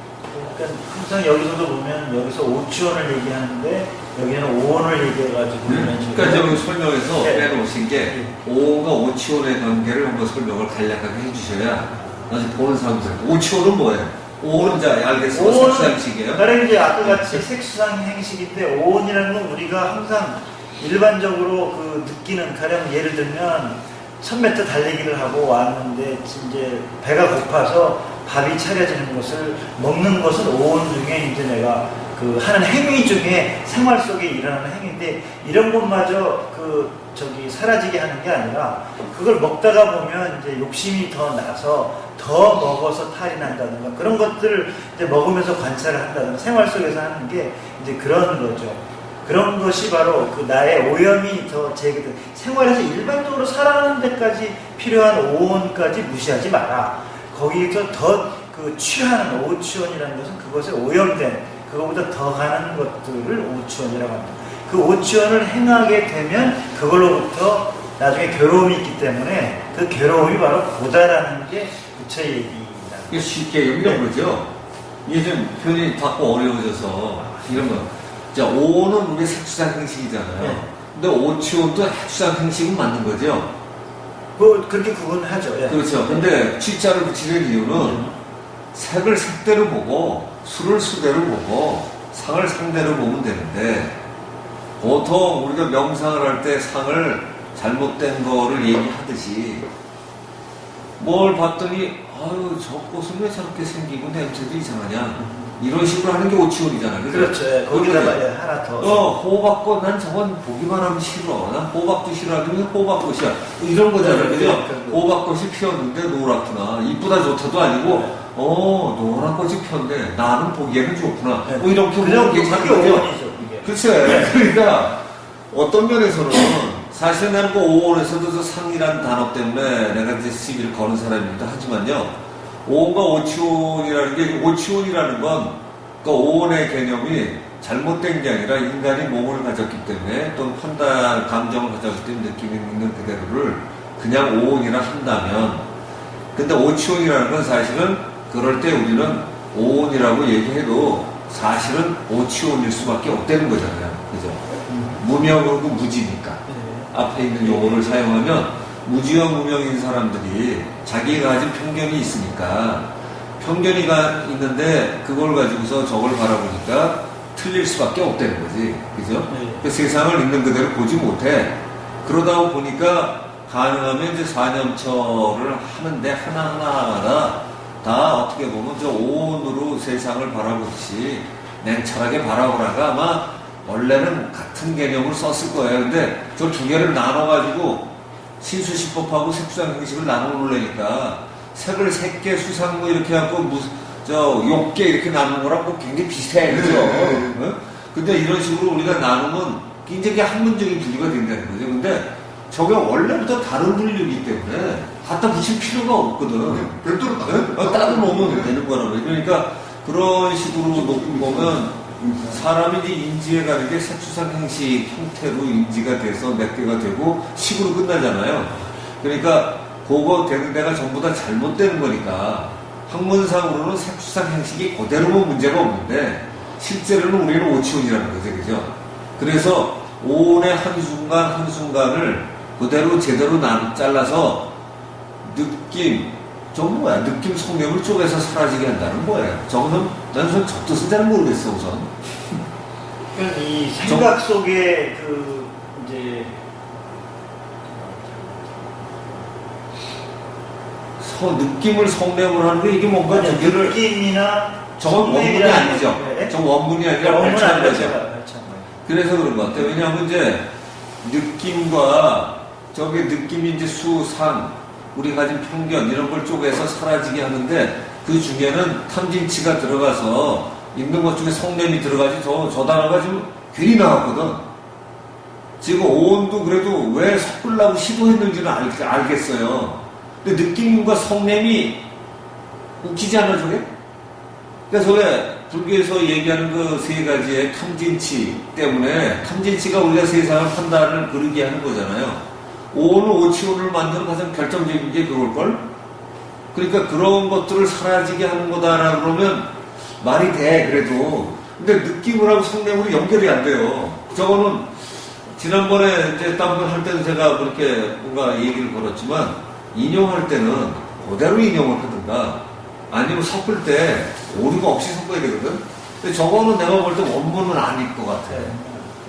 Speaker 3: 그러니까 항상 여기서도 보면 여기서 오치원을 얘기하는데 여기는 오원을 얘기해가지고 이런 식으로.
Speaker 5: 그러니까 저기 설명에서
Speaker 3: 네.
Speaker 5: 빼놓으신 게 오가 오치원의 관계를 한번 설명을 간략하게 해주셔야 나중에 보는 사람들 오치원은 뭐예요? 오는 자 알겠어.
Speaker 3: 오온은
Speaker 5: 색상식이에요.
Speaker 3: 다른 이제 아까 같이 색수상 행식인데 오온이라는 건 우리가 항상 일반적으로 그 느끼는 가령 예를 들면 1000m 달리기를 하고 왔는데 이제 배가 고파서 밥이 차려지는 것을 먹는 것은 오온 중에 이제 내가 그 하는 행위 중에 생활 속에 일어나는 행위인데 이런 것마저 그 저기 사라지게 하는 게 아니라 그걸 먹다가 보면 이제 욕심이 더 나서 더 먹어서 탈이 난다든가 그런 것들을 이제 먹으면서 관찰을 한다든가 생활 속에서 하는 게 이제 그런 거죠. 그런 것이 바로 그 나의 오염이 더 제거된 생활에서 일반적으로 살아가는 데까지 필요한 오온까지 무시하지 마라. 거기서 더 그 취하는 오치원이라는 것은 그것에 오염된 그거보다 더 가는 것들을 오치원이라고 합니다. 그 오치원을 행하게 되면 그걸로부터 나중에 괴로움이 있기 때문에 그 괴로움이 바로 고다라는 게 부처의 얘기입니다.
Speaker 5: 이게 쉽게 이런 거죠. 이게 좀 표현이 자꾸 어려워져서 이런 거. 자, 오는 우리 색수상 행식이잖아요.
Speaker 3: 네.
Speaker 5: 근데 오치원도 색수상 행식은 맞는 거죠.
Speaker 3: 그렇게 구분하죠. 예.
Speaker 5: 그렇죠. 근데 취자를 붙이는 이유는 색을 색대로 보고 수를 수대로 보고 상을 상대로 보면 되는데 보통 우리가 명상을 할 때 상을 잘못된 거를 얘기하듯이 뭘 봤더니 아유 저 꽃은 왜 저렇게 생기고 냄새도 이상하냐 이런 식으로 하는 게 오치원이잖아요.
Speaker 3: 그렇죠. 예. 거기다가 예, 하나 더.
Speaker 5: 호박꽃 난 저건 보기만 하면 싫어. 난 호박도 싫어하는데 호박꽃이야. 이런 거잖아요.
Speaker 3: 네,
Speaker 5: 그죠?
Speaker 3: 네,
Speaker 5: 호박꽃이 피었는데 노랗구나. 이쁘다 좋다도 아니고 노란 꽃이 피었는데 나는 보기에는 좋구나.
Speaker 3: 네.
Speaker 5: 뭐 이렇게
Speaker 3: 그냥
Speaker 5: 보면 괜찮은
Speaker 3: 그게
Speaker 5: 거죠.
Speaker 3: 오원이죠. 이게.
Speaker 5: 그치? 그러니까 어떤 면에서는 사실 나는 그 오원에서도 저 상이라는 단어 때문에 내가 이제 시비를 거는 사람입니다. 하지만요. 오원과 오치원이라는 게 오치원이라는 건 그 오원의 개념이 잘못된 게 아니라 인간이 몸을 가졌기 때문에 또는 판단, 감정을 가졌기 때문에 느낌이 있는 그대로를 그냥 오원이라 한다면 근데 오치원이라는 건 사실은 그럴 때 우리는 오원이라고 얘기해도 사실은 오치원일 수밖에 없다는 거잖아요. 그죠? 무명하고 무지니까.
Speaker 3: 네.
Speaker 5: 앞에 있는 용어를 사용하면 무지와 무명인 사람들이 자기가 가진 편견이 있으니까 편견이 있는데 그걸 가지고서 저걸 바라보니까 틀릴 수밖에 없다는 거지. 그죠?
Speaker 3: 네.
Speaker 5: 그 세상을 있는 그대로 보지 못해. 그러다 보니까 가능하면 이제 사념처를 하는데 하나하나마다 다 어떻게 보면 저 오온으로 세상을 바라보듯이 냉철하게 바라보라가 아마 원래는 같은 개념을 썼을 거예요. 근데 저 두 개를 나눠가지고 신수시법하고 색수상 형식을 나눠놓으려니까 색을 색계 수상 뭐 이렇게 하고 욕계 이렇게 나누는 거랑 뭐 굉장히 비슷해. 그죠? 어? 근데 이런 식으로 우리가 나누면 굉장히 학문적인 분류가 된다는 거죠. 근데 저게 원래부터 다른 분류이기 때문에 갖다 붙일 필요가 없거든.
Speaker 1: 별도로
Speaker 5: 따로 놓으면 되는 거라고. 그러니까 그런 식으로 놓고 보면 사람이 이제 인지해가는 게 색수상 행식 형태로 인지가 돼서 몇 개가 되고 식으로 끝나잖아요. 그러니까 그거 되는 데가 전부 다 잘못되는 거니까 학문상으로는 색수상 행식이 그대로면 문제가 없는데 실제로는 우리는 오치원이라는 거죠. 그죠? 그래서 오온의 한순간 한순간을 그대로 제대로 잘라서 느낌, 저건 뭐야? 느낌 속념을 쪼개서 사라지게 한다는 거예요. 저거는 난 저 뜻은 잘 모르겠어 우선.
Speaker 3: 그러니까 이 생각 속에 그 이제
Speaker 5: 느낌을 속념을 하는 게 이게 뭔가 두 개를
Speaker 3: 느낌이나
Speaker 5: 저건 원문이 아니죠.
Speaker 3: 네.
Speaker 5: 저 원문이 아니라
Speaker 3: 원문
Speaker 5: 발차는
Speaker 3: 아니라
Speaker 5: 거죠.
Speaker 3: 제가
Speaker 5: 그래서 그런 것 같아요. 왜냐하면 이제 느낌과 저게 느낌이 이제 수상, 우리 가진 편견 이런 걸 쪼개서 사라지게 하는데 그 중에는 탐진치가 들어가서 있는 것 중에 성냄이 들어가지 저 단어가 지금 괜히 나왔거든. 지금 오온도 그래도 왜 섞으려고 시도했는지는 알겠어요. 근데 느낌과 성냄이 웃기지 않아 저게? 그러니까 저게 불교에서 얘기하는 그 세 가지의 탐진치 때문에 탐진치가 우리가 세상을 판단을 그르게 하는 거잖아요. 오온을 오치온을 만드는 가장 결정적인 게 그걸걸? 그러니까 그런 것들을 사라지게 하는 거다라고 그러면 말이 돼 그래도. 근데 느낌을 하고 성냄으로 연결이 안 돼요. 저거는 지난번에 이제 딴 할 때도 제가 그렇게 뭔가 얘기를 걸었지만 인용할 때는 그대로 인용을 하든가 아니면 섞을 때 오류가 없이 섞어야 되거든. 근데 저거는 내가 볼 때 원문은 아닐 것 같아.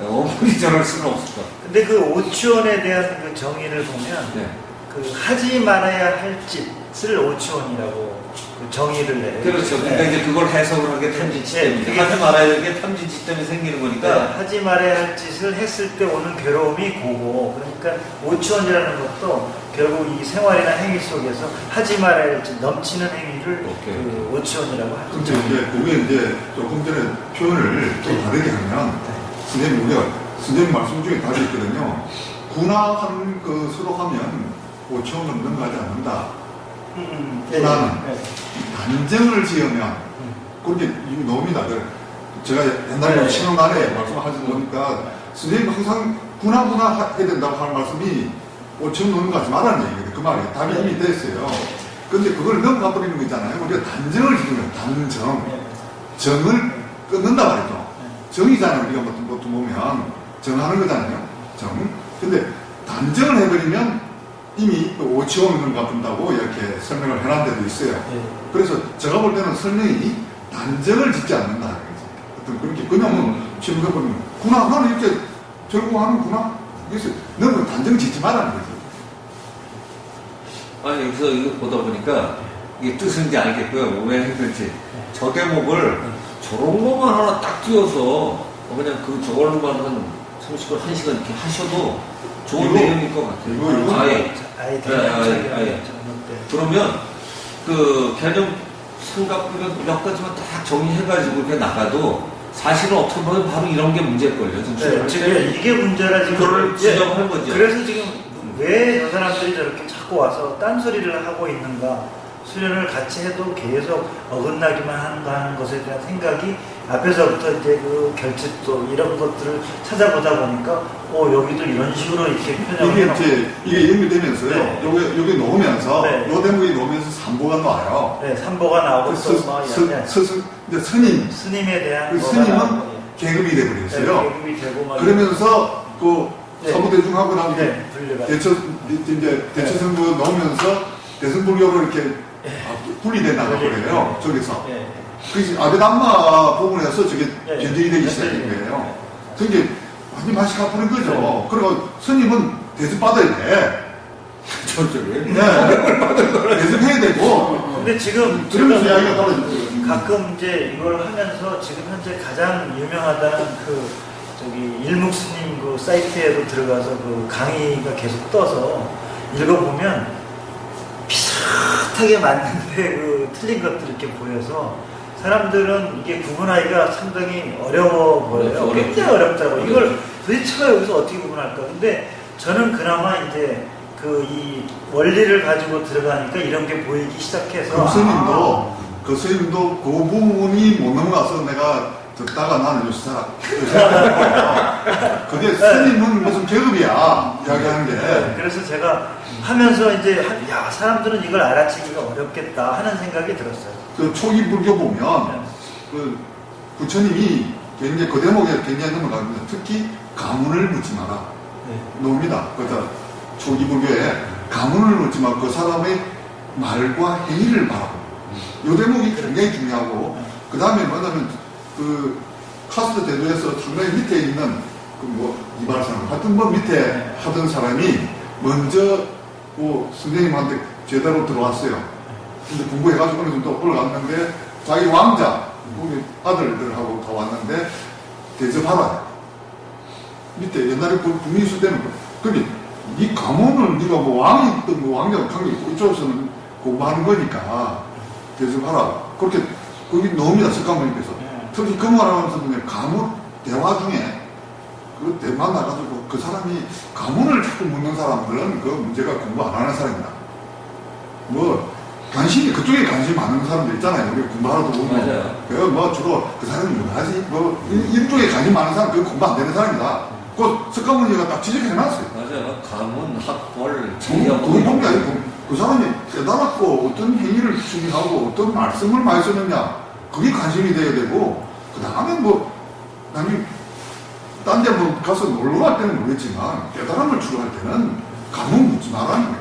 Speaker 5: 원문이 저럴 수는 없을 것 같아.
Speaker 3: 근데 그 오치원에 대한 그 정의를 보면
Speaker 5: 네.
Speaker 3: 그 하지 말아야 할 짓을 오치원이라고 그 정의를 내요.
Speaker 5: 그렇죠. 그러니까 이제 그걸 해석을 한 게 탐진치 때문에.
Speaker 3: 그게
Speaker 5: 하지 말아야 될 게 탐진치 때문에 생기는 거니까.
Speaker 3: 네, 하지 말아야 할 짓을 했을 때 오는 괴로움이 고고. 그러니까 오치원이라는 것도 결국 이 생활이나 행위 속에서 하지 말아야 할 짓, 넘치는 행위를
Speaker 5: 오케이.
Speaker 3: 그 오치원이라고 하죠.
Speaker 1: 근데 이제 그게 이제 조금 전에 표현을 좀 다르게 하면 선생님 우리가 선생님 말씀 중에 답이 있거든요. 군화하는 그 서로 하면 5천원 넘어가지 않는다. 군화는 단정을 지으면 그렇게 나옵니다. 제가 옛날에
Speaker 3: 네.
Speaker 1: 신혼 안에 말씀하신 거니까 선생님 항상 군화 해야 된다고 하는 말씀이 5천 넘는 거 하지 말라는 얘기예요. 그 말이 답이 이미 됐어요. 근데 그걸 넘어가 버리는 거 있잖아요. 우리가 단정을 지으면 단정. 정을 끊는다 말이죠. 정이잖아요. 우리가 보통 보면 정하는 거잖아요. 정. 근데 단정을 해버리면 이미 5천원을 갚는다고 이렇게 설명을 해놓은 데도 있어요. 그래서 제가 볼 때는 설명이 단정을 짓지 않는다. 어떤 그렇게 그냥 심사보면 구나 나는 이렇게 결국 하는구나. 그래서 너는 단정 짓지 말라는 거죠.
Speaker 5: 아니 여기서 이거 보다 보니까 이게 뜻은 이제 알겠고요. 왜 했는지. 저 대목을 저런 것만 하나 딱 띄워서 그냥 저걸로만 한 30분, 1시간 이렇게 하셔도 좋은
Speaker 1: 이거,
Speaker 5: 내용일 것 같아요.
Speaker 1: 이거
Speaker 3: 아예
Speaker 5: 아예. 그러면 그 개념 생각보다 몇 가지만 딱 정리해가지고 이렇게 나가도 사실은 어떻게 보면 바로 이런 게 문제일걸요.
Speaker 3: 네, 지금 이게 문제라 지금.
Speaker 5: 그걸 지적하는 거죠.
Speaker 3: 그래서 지금 왜 저 사람들이 저렇게 자꾸 와서 딴소리를 하고 있는가. 수련을 같이 해도 계속 어긋나기만 하는가 하는 것에 대한 생각이 앞에서부터 이제 그 결집도 이런 것들을 찾아보다 보니까 여기도 이런 식으로 이렇게 편향을
Speaker 1: 이게
Speaker 3: 해놓고.
Speaker 1: 이제 이게 연결되면서요.
Speaker 3: 네.
Speaker 1: 여기 놓으면서
Speaker 3: 네.
Speaker 1: 요 대목이 놓으면서 삼보가 나와요.
Speaker 3: 네, 삼보가 나오고
Speaker 1: 그
Speaker 3: 또막
Speaker 1: 이제 스님
Speaker 3: 스님에 대한
Speaker 1: 그
Speaker 3: 거가
Speaker 1: 스님은
Speaker 3: 나오고,
Speaker 1: 계급이 돼버렸어요.
Speaker 3: 네, 계급이 되고 막
Speaker 1: 그러면서 그
Speaker 3: 네.
Speaker 1: 사부대중하고 나면
Speaker 3: 네, 분류가
Speaker 1: 대처선거 나오면서 대승불교로 이렇게 분리돼 나가버려요. 저기서.
Speaker 3: 네.
Speaker 1: 그래서 아베담마 부분에서 저게
Speaker 3: 네.
Speaker 1: 견적이 되기
Speaker 3: 네.
Speaker 1: 시작한
Speaker 3: 네.
Speaker 1: 거예요. 그게 완전 맛이 가쁘는 거죠.
Speaker 3: 네.
Speaker 1: 그리고 스님은 대접 받아야 돼.
Speaker 5: 저쪽에.
Speaker 1: 네. 대접해야 되고.
Speaker 3: 근데 지금
Speaker 1: 그러면서
Speaker 3: 제가
Speaker 1: 이야기가 떨어지죠.
Speaker 3: 가끔 이제 이걸 하면서 지금 현재 가장 유명하다는 그 저기 일묵스님 그 사이트에도 들어가서 그 강의가 계속 떠서 읽어보면 비슷하게 맞는데 그 틀린 것들 이렇게 보여서 사람들은 이게 구분하기가 상당히 어려워 보여요. 굉장히 어렵다고. 이걸 도대체가 여기서 어떻게 구분할까? 근데 저는 그나마 이제 그 이 원리를 가지고 들어가니까 이런 게 보이기 시작해서
Speaker 1: 그 스님도 그 부분이 못 넘어가서 내가 듣다가 나는 요새 그게 스님은 무슨 계급이야 이야기하는 게.
Speaker 3: 네, 그래서 제가 하면서 이제 사람들은 이걸 알아채기가 어렵겠다 하는 생각이 들었어요.
Speaker 1: 그 초기 불교 보면 그 부처님이 굉장히 그 대목에 굉장히 넘어가는데 특히 가문을 묻지 마라. 놓습니다. 그래서 초기 불교에 가문을 묻지 말고 그 사람의 말과 행위를 봐라. 이 대목이 굉장히 중요하고 그 다음에 뭐냐면 그 카스트 제도에서 상당히 밑에 있는 그 뭐 이발사람 하여튼 뭐 밑에 하던 사람이 먼저 뭐 선생님한테 제대로 들어왔어요. 근데 공부해가지고 어느 정도 올라갔는데 자기 왕자 우리 아들들하고 다 왔는데 대접하라. 밑에 옛날에 국민수 때는 근데 네 가문은 네가 뭐 왕이 있든 뭐 왕자가 관계 있고 이쪽에서는 공부하는 거니까 대접하라. 그렇게 거기 넣습니다. 석가모니께서. 특히 검언하면서 보면 가문 대화 중에 그 대화 나가지고 그 사람이 가문을 자꾸 묻는 사람들은 그 문제가 공부 안 하는 사람이다. 뭐 관심이 그쪽에 관심 많은 사람들 있잖아요. 우리 공부하러도 보면
Speaker 5: 맞아요.
Speaker 1: 그뭐 주로 그 사람이 뭐하지? 뭐 이쪽에 관심 많은 사람 그 공부 안 되는 사람이다. 그 석가모니가 딱 지적해놨어요.
Speaker 5: 맞아요. 가문, 학벌,
Speaker 1: 그건 본게 아니고 그 사람이 깨달았고 어떤 행위를 추진하고 어떤 말씀을 많이 썼느냐 그게 관심이 돼야 되고 그 다음에 뭐 나중에 딴 데 뭐 가서 놀러 갈 때는 모르겠지만 깨달음을 추구할 때는 가문 묻지 말라는 거예요.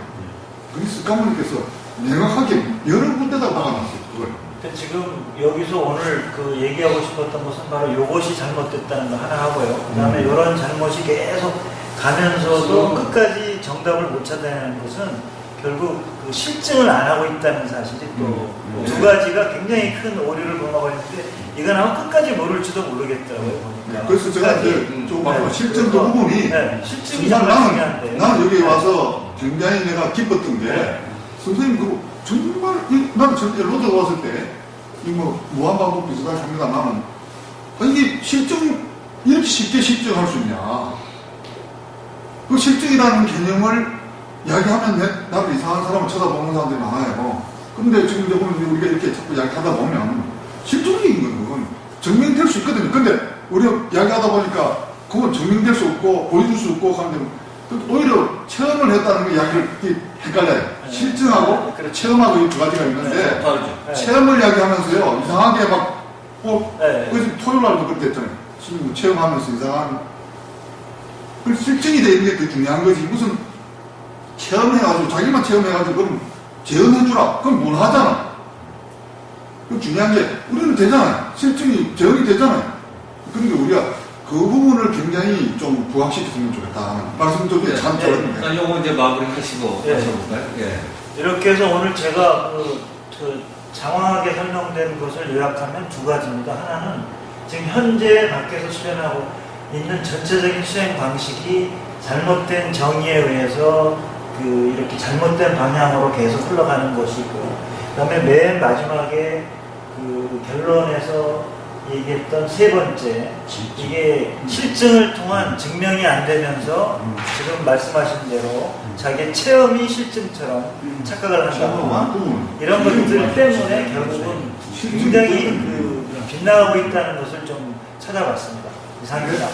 Speaker 1: 그래서 석가모니께서 명확하게 여러 군데다 박아놨어요. 그걸.
Speaker 3: 근데 지금 여기서 오늘 그 얘기하고 싶었던 것은 바로 이것이 잘못됐다는 거 하나 하고요. 그 다음에 이런 잘못이 계속 가면서도 끝까지 정답을 못 찾아내는 것은 결국 그 실증을 안 하고 있다는 사실이 또 두 가지가 굉장히 큰 오류를 범하고 있는데 이건 아마 끝까지 모를지도 모르겠더라고요. 보니까.
Speaker 1: 그래서 제가 이제 조금 앞으로 실증 그 부분이
Speaker 3: 실증이
Speaker 1: 정말
Speaker 3: 정말
Speaker 1: 나는
Speaker 3: 중요한데
Speaker 1: 여기 와서 굉장히 내가 기뻤던 게 선생님 그 정말 나는 절대 로드 왔을 때 이 뭐 무한반복 비슷하게 합니다. 나는 이게 실증 이렇게 쉽게 실증할 수 있냐? 그 실증이라는 개념을 이야기하면 나도 이상한 사람을 쳐다보는 사람들이 많아요. 근데 지금 이제 보면 우리가 이렇게 자꾸 이야기하다 보면 실증적인 건 증명될 수 있거든요. 근데 우리가 이야기하다 보니까 그건 증명될 수 없고 보여줄 수 없고 하는데 오히려 체험을 했다는 거 이야기를 헷갈려요. 실증하고 체험하고 이 두 가지가 있는데
Speaker 5: 다르죠.
Speaker 1: 체험을 이야기하면서요 이상하게 막
Speaker 3: 네.
Speaker 1: 그래서 토요일 날도 그렇게 했잖아요. 지금 체험하면서 이상한 그 실증이 되는 게 더 중요한 거지. 무슨 체험해가지고 자기만 체험해가지고 그럼 재현해주라. 그럼 뭘 하잖아. 그 중요한 게 우리는 되잖아요. 실증이 재현이 되잖아요. 그러니까 우리가 그 부분을 굉장히 좀 부각시켰으면 좋겠다 하는 말씀 좀 참 들었는데.
Speaker 5: 자, 요거 이제 마무리 하시고
Speaker 3: 예.
Speaker 5: 하셔볼까요? 예.
Speaker 3: 이렇게 해서 오늘 제가 그 장황하게 설명된 것을 요약하면 두 가지입니다. 하나는 지금 현재 밖에서 수련하고 있는 전체적인 수행 방식이 잘못된 정의에 의해서 그 이렇게 잘못된 방향으로 계속 흘러가는 것이고, 그다음에 맨 마지막에 그 결론에서 얘기했던 세 번째, 이게 실증을 통한 증명이 안 되면서 지금 말씀하신 대로 자기의 체험이 실증처럼 착각을 한다거나 이런 것들 때문에 결국은 굉장히 그 빗나가고 있다는 것을 좀 찾아봤습니다. 이상입니다.